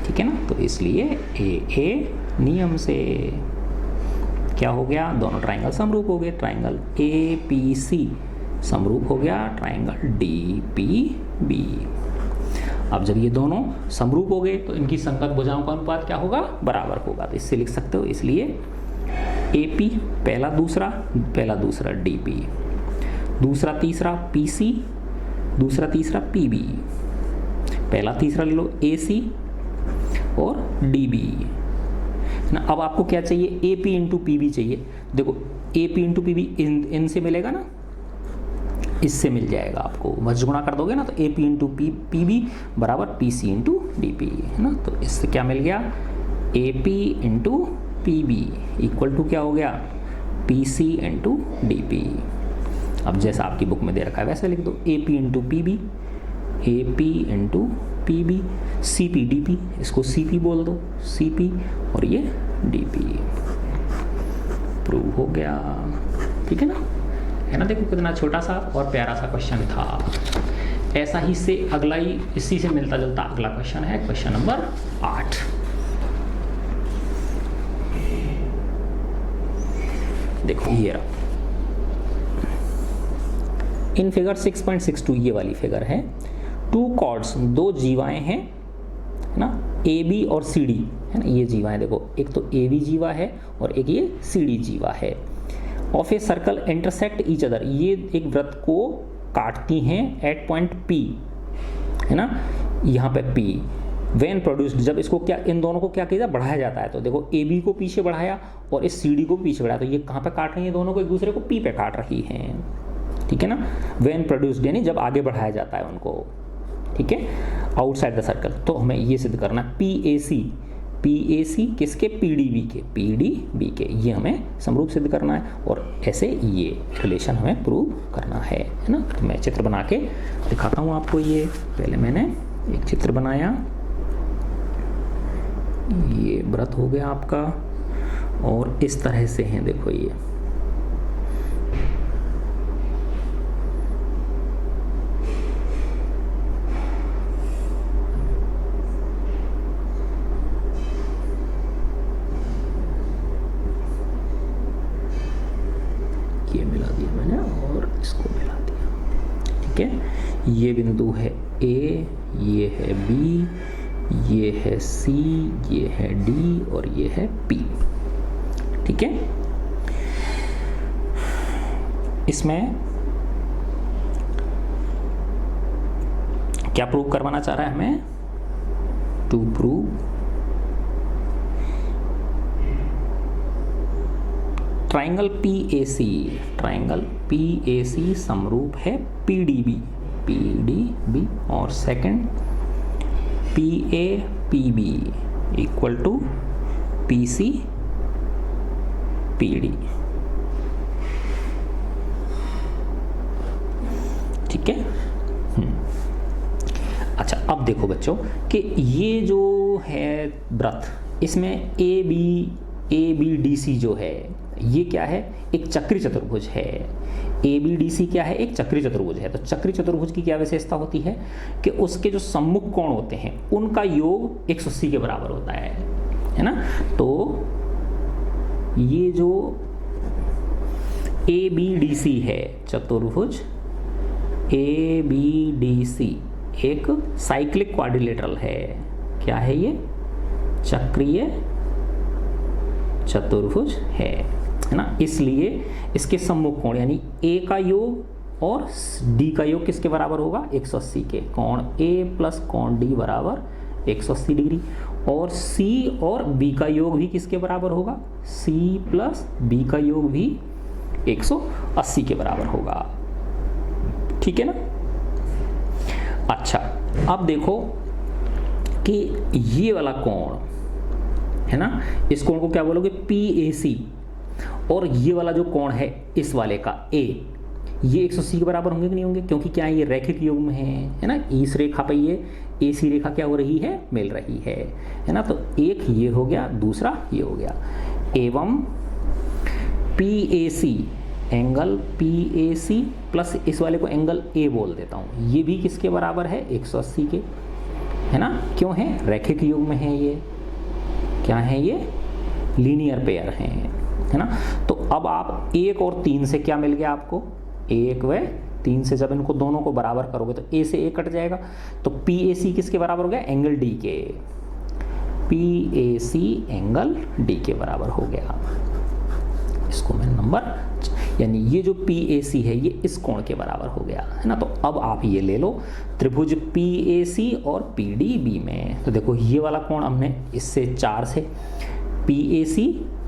ठीक है ना। तो इसलिए ए नियम से क्या हो गया, दोनों ट्राइंगल समरूप हो गए, ट्राइंगल APC समरूप हो गया ट्राइंगल DPB। अब जब ये दोनों समरूप हो गए तो इनकी संगत भुजाओं का अनुपात क्या होगा, बराबर होगा। तो इससे लिख सकते हो, इसलिए AP पहला दूसरा DP, दूसरा तीसरा PC, दूसरा तीसरा PB, पहला तीसरा ले लो AC और DB ना। अब आपको क्या चाहिए, AP इंटू PB चाहिए। देखो AP इंटू PB इनसे मिलेगा ना, इससे मिल जाएगा आपको, बस गुणा कर दोगे ना, तो AP इंटू PB बराबर PC इंटू DP, है ना। तो इससे क्या मिल गया, AP into PB equal to क्या हो गया, PC इंटू DP। अब जैसा आपकी बुक में दे रखा है वैसे लिख दो, AP into PB, AP into PB, CP DP, इसको CP बोल दो, CP और ये DP, प्रूव हो गया, ठीक है ना, है ना। देखो कितना छोटा सा और प्यारा सा क्वेश्चन था। ऐसा ही से अगला ही इसी से मिलता जुलता अगला क्वेश्चन है, क्वेश्चन नंबर 8। देखो ये रहा, इन फिगर 6.62 ये वाली फिगर है, टू कॉर्ड्स, दो जीवाएं हैं, है ना, AB और CD, है ना, ये जीवाएं देखो, एक तो AB जीवा है और एक ये CD जीवा है। Of a circle intersect each other, ये एक वृत्त को काटती हैं एट पॉइंट P, है ना, यहाँ पे P। व्हेन प्रोड्यूस्ड, जब इसको क्या, इन दोनों को क्या किया जाए, बढ़ाया जाता है। तो देखो AB को पीछे बढ़ाया और इस CD को पीछे बढ़ाया, तो ये कहाँ पे काट रही है, दोनों को एक दूसरे को P पे काट रही हैं, ठीक है ना। व्हेन प्रोड्यूस्ड यानी जब आगे बढ़ाया जाता है उनको, ठीक है, आउटसाइड द सर्कल। तो हमें ये सिद्ध करना है PAC किसके, PDB के, ये हमें समरूप सिद्ध करना है, और ऐसे ये रिलेशन हमें प्रूव करना है ना। तो मैं चित्र बना के दिखाता हूँ आपको। ये पहले मैंने एक चित्र बनाया, ये वृत्त हो गया आपका, और इस तरह से है, देखो ये मिला दिया मैंने और इसको मिला दिया, ठीक है। ये बिंदु है A, ये है B, ये है C, ये है D और ये है P, ठीक है। इसमें क्या प्रूव करवाना चाह रहा है हमें, to prove triangle PAC, triangle PAC समरूप है PDB, PDB, और second PAPB equal to PC PD। ठीक है। अच्छा, अब देखो बच्चों कि ये जो है वृत्त, इसमें ABDC जो है ये क्या है, एक चक्री चतुर्भुज है। ABDC क्या है, एक चक्री चतुर्भुज है। तो चक्री चतुर्भुज की क्या विशेषता होती है कि उसके जो सम्मुख कोण होते हैं उनका योग 180 के बराबर होता है ना। तो ये जो ABDC है चतुर्भुज ABDC एक साइक्लिक क्वाड्रिलेटरल है। क्या है ये, चक्रीय चतुर्भुज है ना। इसलिए इसके सम्मुख कोण यानी A का योग और D का योग किसके बराबर होगा, 180 के। कोण A प्लस कोण D बराबर 180 डिग्री। और C और B का योग भी किसके बराबर होगा, C प्लस B का योग भी 180 के बराबर होगा। ठीक है ना। अच्छा, अब देखो कि ये वाला कोण है ना, इस कोण को क्या बोलोगे, PAC। और ये वाला जो कोण है इस वाले का A, ये 180 के बराबर होंगे कि नहीं होंगे, क्योंकि क्या है, ये रैखिक योग में है ना। इस रेखा पे ये AC रेखा क्या हो रही है, मिल रही है ना। तो एक ये हो गया, दूसरा ये हो गया। एवं PAC, एंगल PAC प्लस इस वाले को एंगल A बोल देता हूँ, ये भी किसके बराबर है, 180 के, है ना। क्यों है, रैखिक योग में है ये, क्या है ये, लीनियर पेयर हैं, है ना। तो अब आप 1 और 3 से क्या मिल गया आपको, 1 व 3 से जब इनको दोनों को बराबर करोगे तो A से A कट जाएगा। तो PAC किसके बराबर हो गया, एंगल D के, PAC एंगल D के बराबर हो गया। इसको मैं नंबर, यानी ये जो PAC है ये इस कोण के बराबर हो गया, है ना। तो अब आप ये ले लो त्रिभुज PAC और PDB में। तो देखो ये वाला कोण हमने इससे 4 से PAC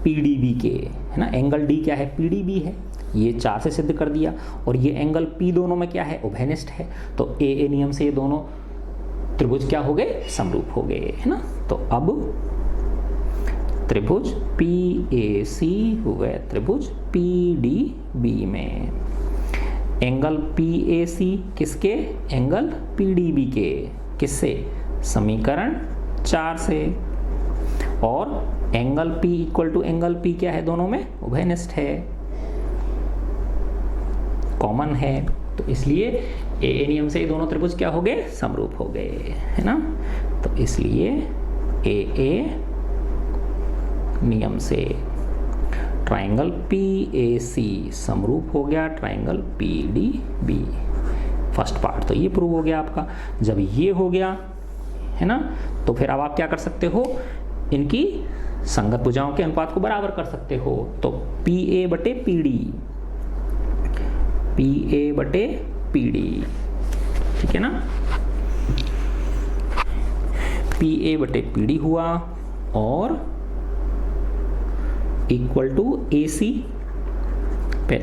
PDB के, है ना। एंगल D क्या है, PDB है, ये 4 से सिद्ध कर दिया। और ये एंगल P दोनों में क्या है, उभयनिष्ठ है। तो AA नियम से ये दोनों त्रिभुज क्या हो गए, समरूप हो गए, है ना। तो अब त्रिभुज PAC व त्रिभुज PDB में एंगल PAC किसके, एंगल PDB के, किससे, समीकरण 4 से। और angle P equal to angle P क्या है, दोनों में उभयनिष्ठ है, कॉमन है। तो इसलिए AA नियम से ये दोनों त्रिभुज क्या हो गए, समरूप हो गए, है ना। तो इसलिए AA नियम से ट्राइंगल PAC समरूप हो गया ट्राइंगल PDB। फर्स्ट पार्ट तो ये प्रूव हो गया आपका। जब ये हो गया, है ना, तो फिर अब आप क्या कर सकते हो, इनकी संगत भुजाओं के अनुपात को बराबर कर सकते हो। तो PA बटे PD, PA बटे PD, ठीक है ना। PA बटे PD हुआ और इक्वल टू AC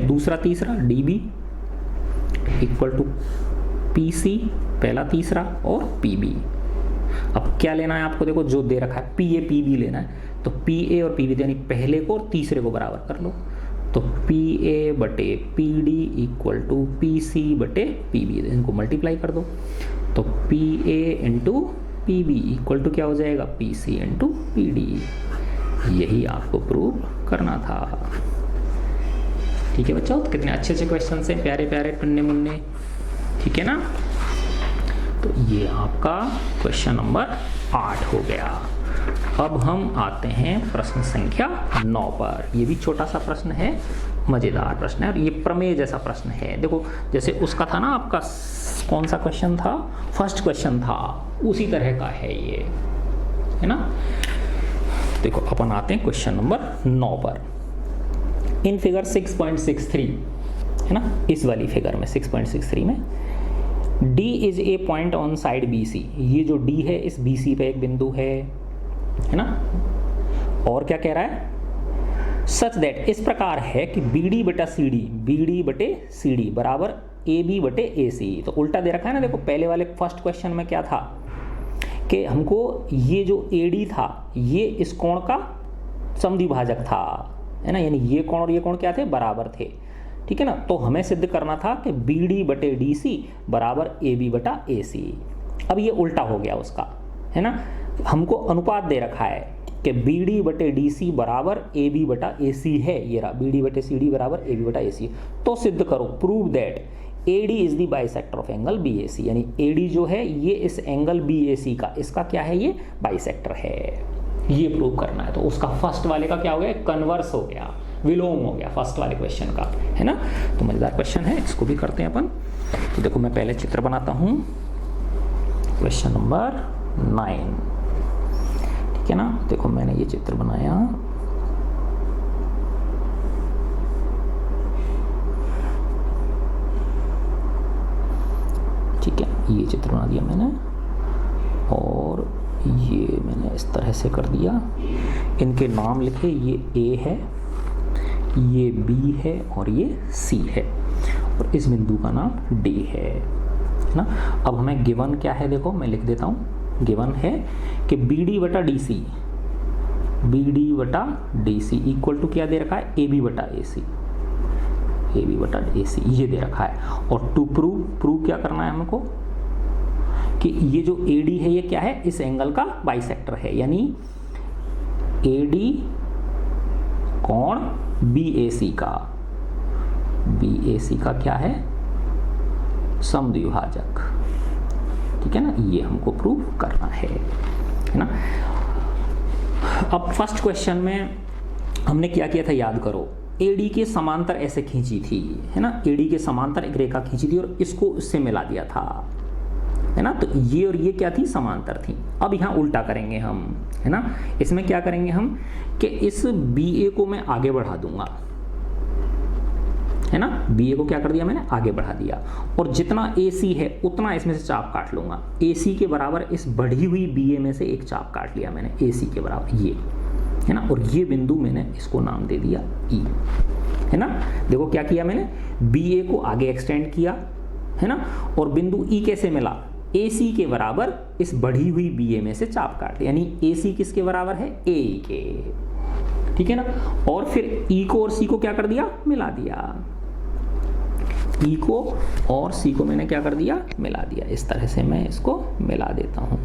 दूसरा तीसरा DB इक्वल टू PC पहला तीसरा और PB। अब क्या लेना है आपको, देखो जो दे रखा है PA PB लेना है। तो PA और PB यानी पहले को और तीसरे को बराबर कर लो। तो PA बटे PD इक्वल टू PC बटे PB, इनको मल्टीप्लाई कर दो। तो PA into PB equal to क्या हो जाएगा, PC इंटू PD। यही आपको प्रूव करना था। ठीक है बच्चों, तो कितने अच्छे अच्छे क्वेश्चन हैं, प्यारे प्यारे टुन्ने मुन्ने, ठीक है ना। तो ये आपका क्वेश्चन नंबर 8 हो गया। अब हम आते हैं प्रश्न संख्या 9 पर। ये भी छोटा सा प्रश्न है, मज़ेदार प्रश्न है और ये प्रमेय जैसा प्रश्न है। देखो जैसे उसका था ना आपका, कौन सा क्वेश्चन था, फर्स्ट क्वेश्चन था, उसी तरह का है ये, है ना। देखो अपन आते हैं क्वेश्चन नंबर 9 पर। इन फिगर 6.63, है ना, इस वाली फिगर में 6.63 में D is a point on side BC। ये जो D है इस BC पे एक बिंदु है ना। और क्या कह रहा है, सच दैट इस प्रकार है कि BD बटा CD बराबर AB बटे AC। तो उल्टा दे रखा है ना। देखो पहले वाले फर्स्ट क्वेश्चन में क्या था कि हमको ये जो AD था ये इस कोण का समद्विभाजक था, है ना, यानी ये कोण और ये कोण क्या थे, बराबर थे, ठीक है ना। तो हमें सिद्ध करना था कि BD बटे DC बराबर AB बटा AC। अब ये उल्टा हो गया उसका, है ना। हमको अनुपात दे रखा है कि BD बटे DC बराबर AB बटा AC है, ये रहा BD बटे CD बराबर AB बटा AC। तो सिद्ध करो, prove that AD is the bisector of angle BAC, यानी AD जो है ये इस एंगल BAC का, इसका क्या है, ये बाइसेक्टर है, ये प्रूव करना है। तो उसका फर्स्ट वाले का क्या हो गया, कन्वर्स हो गया, विलोम हो गया फर्स्ट वाले क्वेश्चन का, है ना। तो मजेदार क्वेश्चन है, इसको भी करते हैं अपन। तो देखो मैं पहले चित्र बनाता हूँ, क्वेश्चन नंबर 9, ठीक है ना। देखो मैंने ये चित्र बनाया, ठीक है, ये चित्र बना दिया मैंने और ये मैंने इस तरह से कर दिया। इनके नाम लिखे, ये A है, ये B है और ये C है और इस बिंदु का नाम D है ना। अब हमें गिवन क्या है, देखो मैं लिख देता हूँ। गिवन है कि BD बटा DC इक्वल टू क्या दे रखा है, AB बटा AC ये दे रखा है। और टू प्रूव क्या करना है हमको कि ये जो AD है ये क्या है, इस एंगल का बाइसेक्टर है, यानी AD कोण BAC का क्या है, समद्विभाजक, ठीक है ना। ये हमको प्रूव करना है ना। अब फर्स्ट क्वेश्चन में हमने क्या किया था, याद करो। AD के समांतर ऐसे खींची थी, है ना, AD के समांतर एक रेखा खींची थी और इसको उससे मिला दिया था, है ना। तो ये और ये क्या थी, समांतर थी। अब यहाँ उल्टा करेंगे हम, है ना। इसमें क्या करेंगे हम कि इस BA को मैं आगे बढ़ा दूंगा, है ना। BA को क्या कर दिया मैंने, आगे बढ़ा दिया, और जितना AC है उतना इसमें से चाप काट लूंगा। AC के बराबर इस बढ़ी हुई BA में से एक चाप काट लिया मैंने, AC के बराबर, ये, है ना। और ये बिंदु मैंने इसको नाम दे दिया E, है ना। देखो क्या किया मैंने, BA को आगे एक्सटेंड किया, है ना, और बिंदु E कैसे मिला, AC के बराबर इस बढ़ी हुई BA में से चाप काट लिया, यानी AC किसके बराबर है, AE के, ठीक है ना। और फिर E को और C को क्या कर दिया, मिला दिया। E को और C को मैंने क्या कर दिया, मिला दिया। इस तरह से मैं इसको मिला देता हूँ,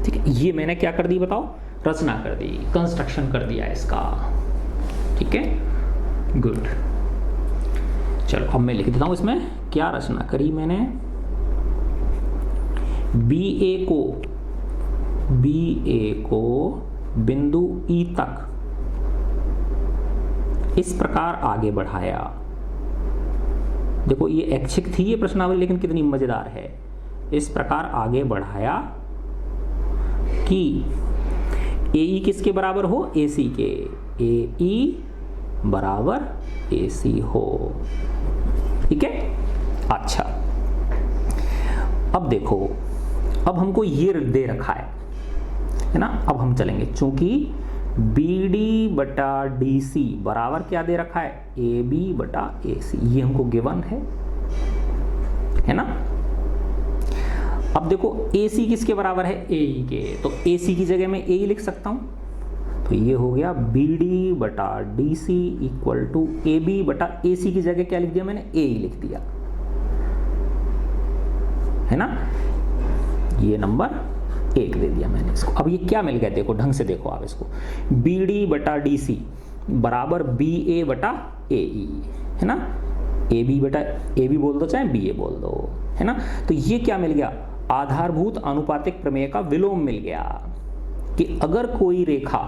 ठीक है। ये मैंने क्या कर दी बताओ, रचना कर दी, कंस्ट्रक्शन कर दिया इसका, ठीक है, गुड। चलो अब मैं लिख देता हूँ इसमें क्या रचना करी मैंने। BA को बिंदु E तक इस प्रकार आगे बढ़ाया। देखो ये ऐच्छिक थी ये प्रश्नावली, लेकिन कितनी मजेदार है। इस प्रकार आगे बढ़ाया कि AE किसके बराबर हो, AC के, AE बराबर AC हो, ठीक है। अच्छा अब देखो, अब हमको ये दे रखा है ना। अब हम चलेंगे, चूंकि BD बटा DC बराबर क्या दे रखा है, AB बटा AC, ये हमको गिवन है ना। अब देखो AC किसके बराबर है, AE के, तो AC की जगह मैं AE लिख सकता हूं। तो ये हो गया BD बटा DC इक्वल टू AB बटा AC की जगह क्या लिख दिया मैंने, AE लिख दिया, है ना। ये नंबर 1 दे दिया मैंने इसको। अब ये क्या मिल गया, देखो ढंग से देखो आप इसको, BD बटा DC बराबर BA बटा AE, है ना। AB बटा AB बोल दो चाहे BA बोल दो, है ना। तो ये क्या मिल गया, आधारभूत आनुपातिक प्रमेय का विलोम मिल गया कि अगर कोई रेखा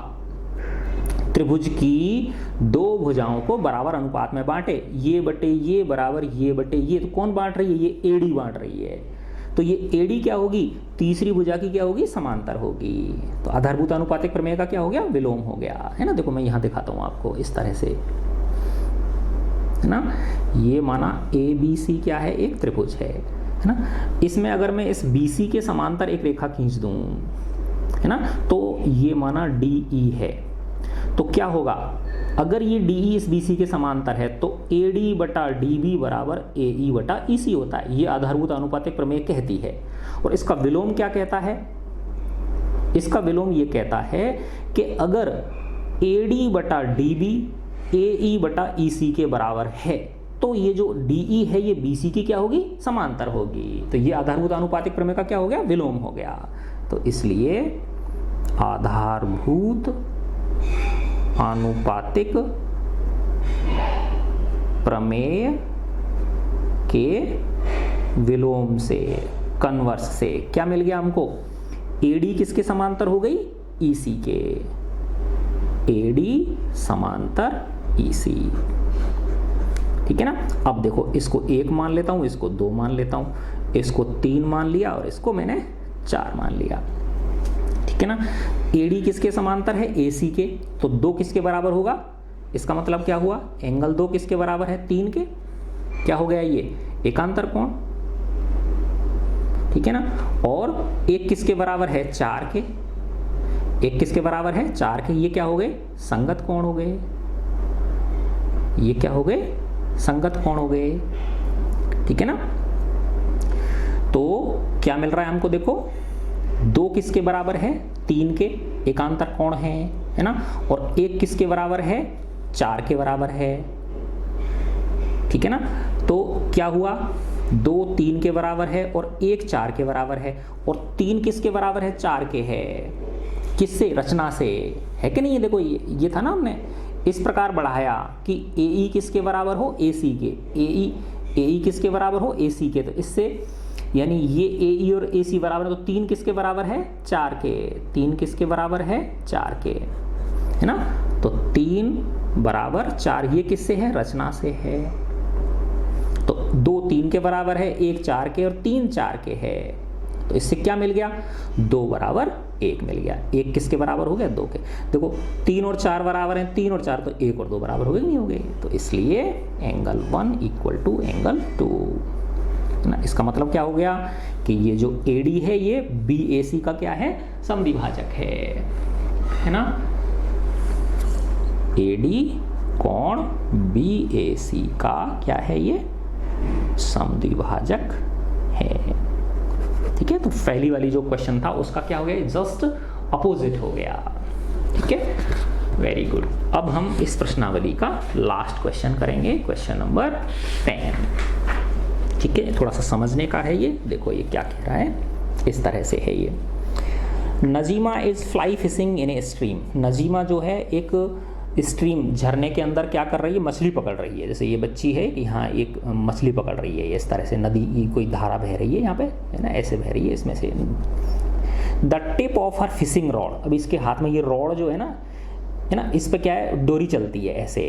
त्रिभुज की दो भुजाओं को बराबर अनुपात में बांटे, ये बटे ये बराबर ये बटे ये, तो कौन बांट रही है, ये AD बांट रही है। तो ये AD क्या होगी, तीसरी भुजा की क्या होगी, समांतर होगी। तो आधारभूत आनुपातिक प्रमेय का क्या हो गया, विलोम हो गया, है ना। देखो मैं यहां दिखाता हूं आपको इस तरह से, है ना। ये माना ABC क्या है, एक त्रिभुज है ना। इसमें अगर मैं इस BC के समांतर एक रेखा खींच दूं, है ना, तो ये माना DE है। तो क्या होगा, अगर ये DE इस BC के समांतर है तो AD बटा DB बराबर AE बटा EC होता है, ये आधारभूत आनुपातिक प्रमेय कहती है। और इसका विलोम क्या कहता है, इसका विलोम ये कहता है कि अगर AD बटा DB AE बटा EC के बराबर है तो ये जो DE है ये BC की क्या होगी, समांतर होगी। तो ये आधारभूत आनुपातिक प्रमेय का क्या हो गया, विलोम हो गया। तो इसलिए आधारभूत आनुपातिक प्रमेय के विलोम से, कन्वर्स से क्या मिल गया हमको, AD किसके समांतर हो गई, EC के, AD समांतर EC। ठीक है ना। अब देखो इसको 1 मान लेता हूं, इसको 2 मान लेता हूं, इसको 3 मान लिया और इसको मैंने 4 मान लिया। ठीक है ना। AD किसके समांतर है, AC के, तो 2 किसके बराबर होगा, इसका मतलब क्या हुआ, एंगल 2 किसके बराबर है, 3 के, क्या हो गया ये, एकांतर कोण। ठीक है ना। और 1 किसके बराबर है, 4 के, 1 किसके बराबर है, 4 के, ये क्या हो गए, संगत कोण हो गए, ये क्या हो गए, संगत कोण हो गए। ठीक है ना। तो क्या मिल रहा है हमको, देखो 2 किसके बराबर है, 3 के, एकांतर कोण है ना। और 1 किसके बराबर है, 4 के बराबर है। ठीक है ना। तो क्या हुआ, 2 3 के बराबर है और 1 4 के बराबर है, और 3 किसके बराबर है, 4 के है, किससे, रचना से, है कि नहीं। ये देखो ये था ना, हमने इस प्रकार बढ़ाया कि AE किसके बराबर हो, AC के, AE किसके बराबर हो, AC के, तो इससे यानी ये AE और AC बराबर है, तो 3 किसके बराबर है, 4 के, 3 किसके बराबर है, 4 के, है ना। तो 3 बराबर 4 ये किससे है, रचना से है। तो 2 3 के बराबर है, 1 4 के और 3 4 के है। तो इससे क्या मिल गया, 2 बराबर 1 मिल गया। 1 किसके बराबर हो गया, 2 के। देखो 3 और 4 बराबर हैं, 3 और 4 तो 1 और 2 बराबर हो गए, नहीं हो गए। तो इसलिए एंगल 1 इक्वल टू एंगल 2 ना। इसका मतलब क्या हो गया कि ये जो AD है ये BAC का क्या है, समद्विभाजक है ना। AD कोण BAC का क्या है, ये समद्विभाजक है। ठीक है। तो पहली वाली जो क्वेश्चन था उसका क्या हो गया, जस्ट अपोजिट हो गया। ठीक है, वेरी गुड। अब हम इस प्रश्नावली का लास्ट क्वेश्चन करेंगे, क्वेश्चन नंबर 10। ठीक है, थोड़ा सा समझने का है ये। देखो ये क्या कह रहा है, इस तरह से है ये। Najima is fly fishing in a stream. Najima जो है एक स्ट्रीम, झरने के अंदर क्या कर रही है, मछली पकड़ रही है। जैसे ये बच्ची है कि हाँ एक मछली पकड़ रही है, इस तरह से नदी की कोई धारा बह रही है यहाँ पे, है ना, ऐसे बह रही है इसमें से। The tip of her fishing rod, अब इसके हाथ में ये रॉड जो है ना, इस पे क्या है, डोरी चलती है ऐसे,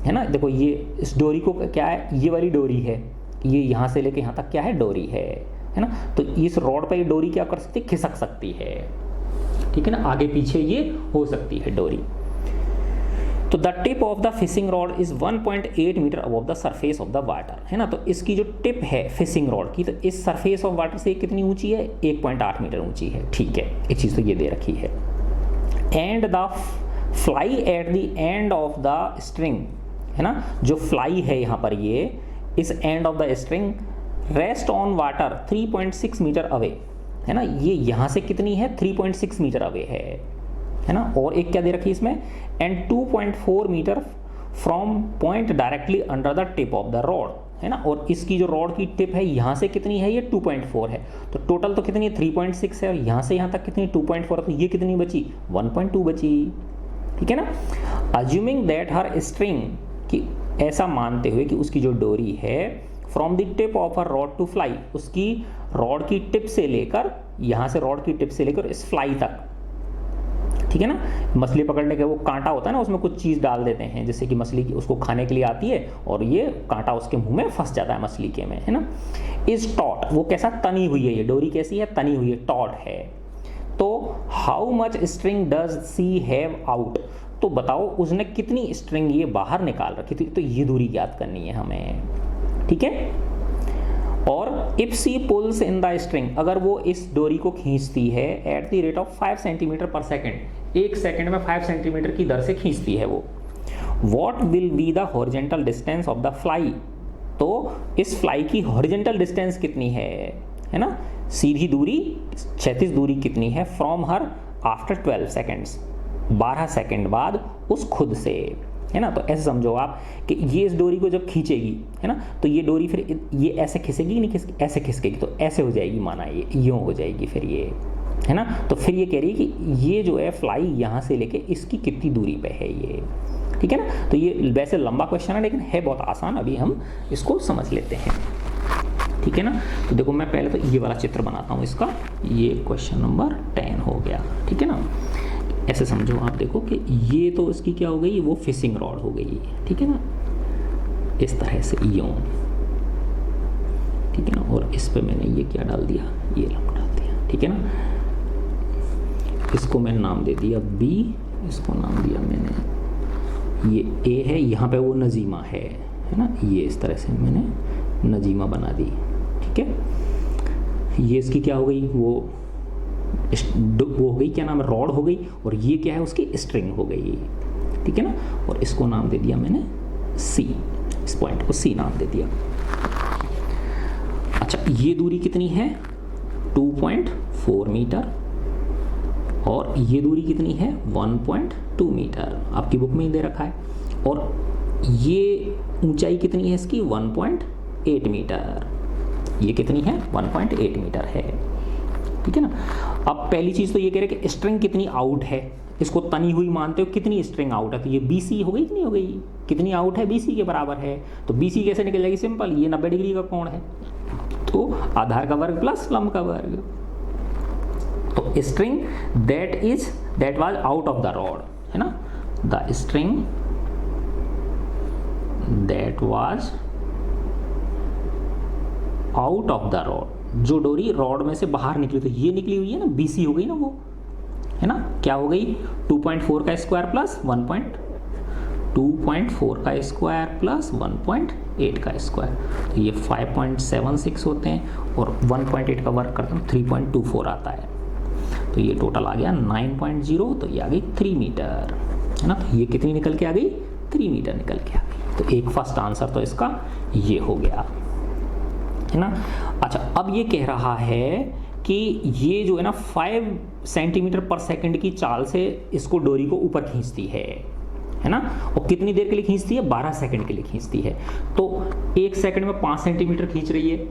है ना। देखो ये इस डोरी को क्या है, ये वाली डोरी है, ये यहाँ से लेके यहाँ तक क्या है, डोरी है ना। तो इस रॉड पर ये डोरी क्या कर सकती है, खिसक सकती है। ठीक है ना, आगे पीछे ये हो सकती है डोरी। तो the tip of the fishing rod is 1.8 metre above the surface of the water, है ना। तो इसकी जो टिप है फिशिंग रॉड की, तो इस सरफेस ऑफ वाटर से कितनी ऊंची है, 1.8 मीटर ऊंची है। ठीक है, एक चीज़ तो ये दे रखी है। And the fly at the end of the string, है ना, जो फ्लाई है यहाँ पर, ये इस end of the string rest on water 3.6 metre away, है ना। ये यहाँ से कितनी है, 3.6 मीटर अवे है ना। और एक क्या दे रखी है इसमें, and 2.4 metre from point directly under the tip of the rod, है ना। और इसकी जो रॉड की टिप है यहाँ से कितनी है, ये 2.4 है। तो टोटल तो कितनी है, 3.6 है, और यहाँ से यहाँ तक कितनी, 2.4 है। तो ये कितनी बची, 1.2 बची। ठीक है ना। अज्यूमिंग दैट हर स्ट्रिंग, कि ऐसा मानते हुए कि उसकी जो डोरी है from the tip of her rod to fly, उसकी रॉड की टिप से लेकर, यहाँ से रॉड की टिप से लेकर इस फ्लाई तक, ठीक है ना। मछली पकड़ने का वो कांटा होता है ना, उसमें कुछ चीज़ डाल देते हैं, जैसे कि मछली उसको खाने के लिए आती है और ये कांटा उसके मुंह में फंस जाता है मछली के में, है ना। इज टॉट, वो कैसा, तनी हुई है, ये डोरी कैसी है, तनी हुई है, टॉट है। तो how much string does she have out, तो बताओ उसने कितनी स्ट्रिंग ये बाहर निकाल रखी थी। तो ये दूरी ज्ञात करनी है हमें। ठीक है। और if she pulls in the string, अगर वो इस डोरी को खींचती है at the rate of 5 centimetre per second, 1 second में 5 सेंटीमीटर की दर से खींचती है वो। What will be the horizontal distance of the fly, तो इस फ्लाई की हॉरिजेंटल डिस्टेंस कितनी है ना, सीधी दूरी, क्षैतिज दूरी कितनी है, from her after 12 seconds, 12 second बाद उस खुद से, है ना। तो ऐसे समझो आप कि ये इस डोरी को जब खींचेगी, है ना, तो ये डोरी फिर ये ऐसे खिसकेगी नहीं, ऐसे खिसकेगी, तो ऐसे हो जाएगी, माना ये यूँ हो जाएगी फिर ये, है ना। तो फिर ये कह रही है कि ये जो है फ्लाई यहाँ से लेके इसकी कितनी दूरी पे है ये, ठीक है ना। तो ये वैसे लंबा क्वेश्चन है लेकिन है बहुत आसान, अभी हम इसको समझ लेते हैं, ठीक है ना। तो देखो मैं पहले तो ये वाला चित्र बनाता हूँ इसका, ये क्वेश्चन नंबर 10 हो गया, ठीक है ना। ऐसे समझो आप, देखो कि ये तो इसकी क्या हो गई, वो फिशिंग रॉड हो गई, ठीक है ना, इस तरह से यूं, ठीक है ना। और इस पे मैंने ये क्या डाल दिया, ये लंब डाल दिया, ठीक है ना। इसको मैंने नाम दे दिया B, इसको नाम दिया मैंने ये A है, यहाँ पे वो नजीमा है ना, ये इस तरह से मैंने नजीमा बना दी, ठीक है। ये इसकी क्या हो गई, वो हो गई, क्या नाम है, रॉड हो गई, और ये क्या है उसकी स्ट्रिंग हो गई, ठीक है ना। और इसको नाम दे दिया मैंने C, इस पॉइंट को C नाम दे दिया। अच्छा, ये दूरी कितनी है 2.4 मीटर, और ये दूरी कितनी है 1.2 मीटर, आपकी बुक में ही दे रखा है। और ये ऊंचाई कितनी है इसकी 1.8 मीटर, ये कितनी है 1.8 मीटर है, ठीक है ना। अब पहली चीज़ तो ये कह रहे कि स्ट्रिंग कितनी आउट है, इसको तनी हुई मानते हो, कितनी स्ट्रिंग आउट है, तो ये BC हो गई कि नहीं हो गई, कितनी आउट है, BC के बराबर है। तो BC कैसे निकल जाएगी, सिंपल, ये 90 डिग्री का कोण है, तो आधार का वर्ग प्लस लंब का वर्ग। तो string that was out of the rod, है ना, the string that was out of the rod, जो डोरी रॉड में से बाहर निकली, तो ये निकली हुई है ना, BC हो गई ना वो, है ना, क्या हो गई 2.4 का स्क्वायर प्लस 2.4 का स्क्वायर प्लस 1.8 का स्क्वायर, तो ये 5.76 होते हैं, और 1.8 का वर्क करते हैं 3.24 आता है, तो ये टोटल आ गया 9.0, तो ये आ गई 3 मीटर, है ना। तो ये कितनी निकल के आ गई, 3 मीटर निकल के आ गई। तो एक फर्स्ट आंसर तो इसका ये हो गया, है ना। अच्छा, अब ये कह रहा है कि ये जो है ना 5 सेंटीमीटर पर सेकंड की चाल से इसको डोरी को ऊपर खींचती है ना, और कितनी देर के लिए खींचती है, 12 सेकंड के लिए खींचती है। तो 1 सेकंड में 5 सेंटीमीटर खींच रही है,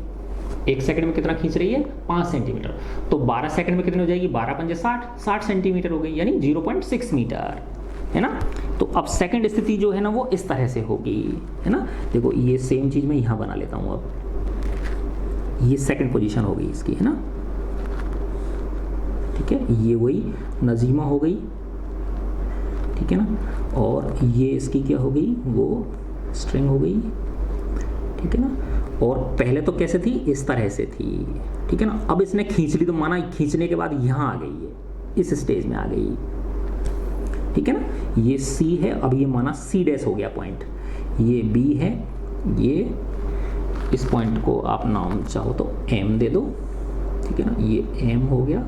1 सेकंड में कितना खींच रही है 5 सेंटीमीटर, तो 12 सेकंड में कितनी हो जाएगी, 12 पंजे 60 सेंटीमीटर हो गई, यानी 0.6 मीटर, है ना। तो अब सेकंड स्थिति जो है ना वो इस तरह से होगी, है ना। देखो ये सेम चीज मैं यहाँ बना लेता हूँ, अब ये सेकंड पोजीशन हो गई इसकी, है ना, ठीक है। ये वही नजीमा हो गई, ठीक है ना, और ये इसकी क्या हो गई, वो स्ट्रिंग हो गई, ठीक है ना। और पहले तो कैसे थी, इस तरह से थी, ठीक है ना। अब इसने खींच ली, तो माना खींचने के बाद यहाँ आ गई है, इस स्टेज में आ गई, ठीक है ना। ये C है, अब ये माना C' हो गया पॉइंट, ये B है, ये इस पॉइंट को आप नाम चाहो तो M दे दो, ठीक है ना, ये M हो गया,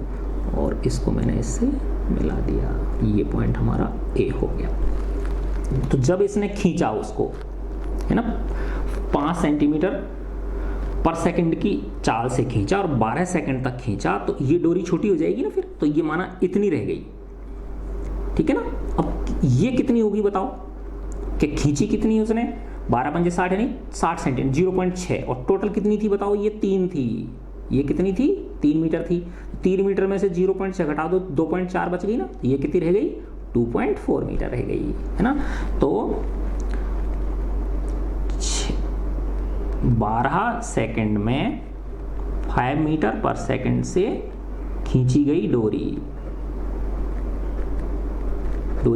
और इसको मैंने इससे मिला दिया, ये पॉइंट हमारा A हो गया। तो जब इसने खींचा उसको, है ना, 5 सेंटीमीटर पर सेकंड की चाल से खींचा और 12 सेकंड तक खींचा, तो ये डोरी छोटी हो जाएगी ना फिर, तो ये माना इतनी रह गई, ठीक है ना। अब ये कितनी होगी बताओ, कि खींची कितनी उसने, 12 पंजे 60 नहीं, 60 सेंटीमीटर, 0.6, और टोटल कितनी थी बताओ, ये 3 थी, ये कितनी थी 3 मीटर थी, 3 मीटर में से 0.6 घटा दो, 2.4 बच गई ना, ये कितनी रह गई 2.4 मीटर रह गई, है ना। तो 12 सेकंड में 5 मीटर पर सेकंड से खींची गई डोरी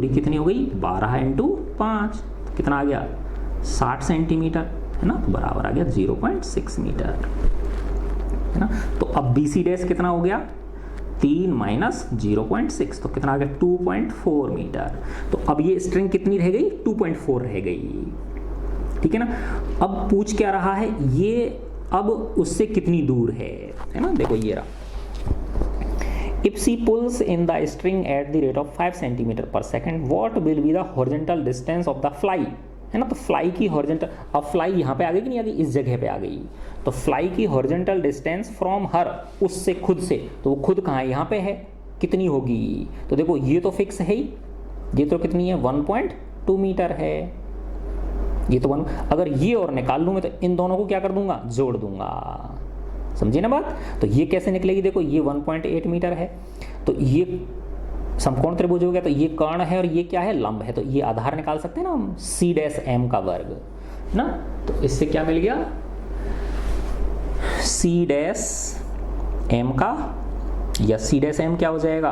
कितनी हो गई, 12 × 5, कितना आ गया 60 सेंटीमीटर, है ना, बराबर आ गया 0.6 मीटर, है ना। तो अब BC' कितना हो गया, 3 माइनस 0.6, तो कितना आ गया 2.4 मीटर। तो अब ये स्ट्रिंग कितनी रह गई, 2.4 रह गई, ठीक है ना। अब पूछ क्या रहा है, ये अब उससे कितनी दूर है ना। देखो ये रहा, If she pulls in the string at the rate of 5 centimeter per second, what will be the horizontal distance of the fly? है ना, तो फ्लाई की हॉरिजेंटल, अब फ्लाई यहाँ पे आ गई कि नहीं आ गई, इस जगह पे आ गई, तो फ्लाई की हॉरिजेंटल डिस्टेंस फ्रॉम हर, उससे खुद से, तो वो खुद कहाँ है, यहाँ पे है, कितनी होगी, तो देखो ये तो फिक्स है ही, ये तो कितनी है 1.2 मीटर है, ये तो 1, अगर ये और निकाल लूँ मैं तो इन दोनों को क्या कर दूंगा, जोड़ दूंगा, समझिए ना बात। तो ये कैसे निकलेगी, देखो ये 1.8 मीटर है, तो ये समकोण त्रिभुज हो गया, तो ये कर्ण है और ये क्या है, लंब है, तो ये आधार निकाल सकते हैं ना हम, सी डैश एम का वर्ग ना, तो इससे क्या मिल गया, सी डैश एम का, या सी डैश एम क्या हो जाएगा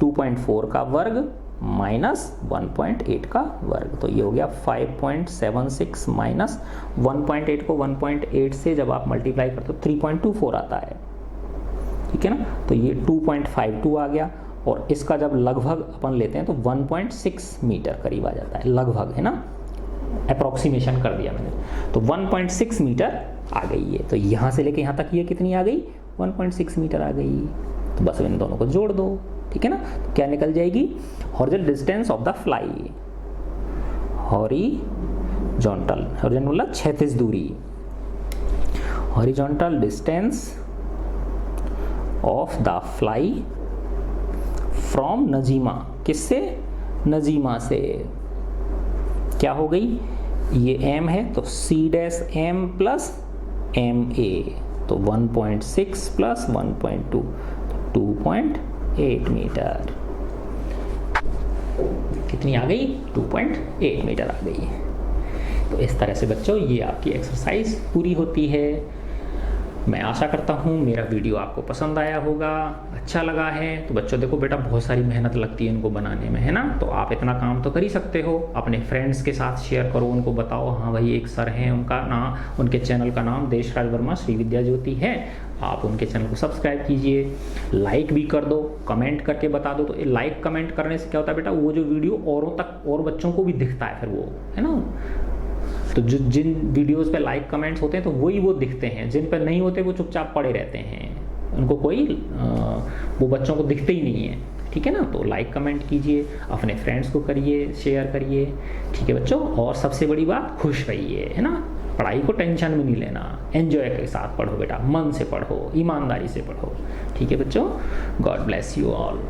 2.4 का वर्ग माइनस 1.8 का वर्ग, तो ये हो गया 5.76 माइनस 1.8 को 1.8 से जब आप मल्टीप्लाई करते हो 3.24 आता है, ठीक है ना, तो ये 2.52 आ गया, और इसका जब लगभग अपन लेते हैं तो 1.6 मीटर करीब आ जाता है, लगभग, है ना, अप्रॉक्सीमेशन कर दिया मैंने, तो 1.6 मीटर आ गई है, तो यहाँ से लेके यहाँ तक ये कितनी आ गई, 1.6 मीटर आ गई, तो बस इन दोनों को जोड़ दो, ठीक है ना, तो क्या निकल जाएगी, horizontal distance of the fly, horizontal, horizontal मतलब क्षैतिज दूरी, horizontal distance of the fly from Najima, किससे, नजीमा से, क्या हो गई, ये m है तो c dash m plus M A, तो 1.6 प्लस 1.2, 2.8 मीटर, कितनी आ गई, 2.8 मीटर आ गई। तो इस तरह से बच्चों ये आपकी एक्सरसाइज पूरी होती है। मैं आशा करता हूँ मेरा वीडियो आपको पसंद आया होगा, अच्छा लगा है। तो बच्चों देखो बेटा बहुत सारी मेहनत लगती है इनको बनाने में, है ना, तो आप इतना काम तो कर ही सकते हो, अपने फ्रेंड्स के साथ शेयर करो, उनको बताओ हाँ भाई एक सर हैं, उनका नाम, उनके चैनल का नाम देशराज वर्मा श्री विद्या ज्योति है, आप उनके चैनल को सब्सक्राइब कीजिए, लाइक भी कर दो, कमेंट करके बता दो। तो लाइक कमेंट करने से क्या होता है बेटा, वो जो वीडियो औरों तक और बच्चों को भी दिखता है फिर वो, है ना, तो जो जिन वीडियोस पे लाइक कमेंट्स होते हैं तो वही वो दिखते हैं, जिन पर नहीं होते वो चुपचाप पड़े रहते हैं, उनको कोई वो बच्चों को दिखते ही नहीं है, ठीक है ना। तो लाइक कमेंट कीजिए, अपने फ्रेंड्स को करिए, शेयर करिए, ठीक है बच्चों। और सबसे बड़ी बात, खुश रहिए, है ना, पढ़ाई को टेंशन में नहीं लेना, एंजॉय के साथ पढ़ो बेटा, मन से पढ़ो, ईमानदारी से पढ़ो, ठीक है बच्चों। God bless you all.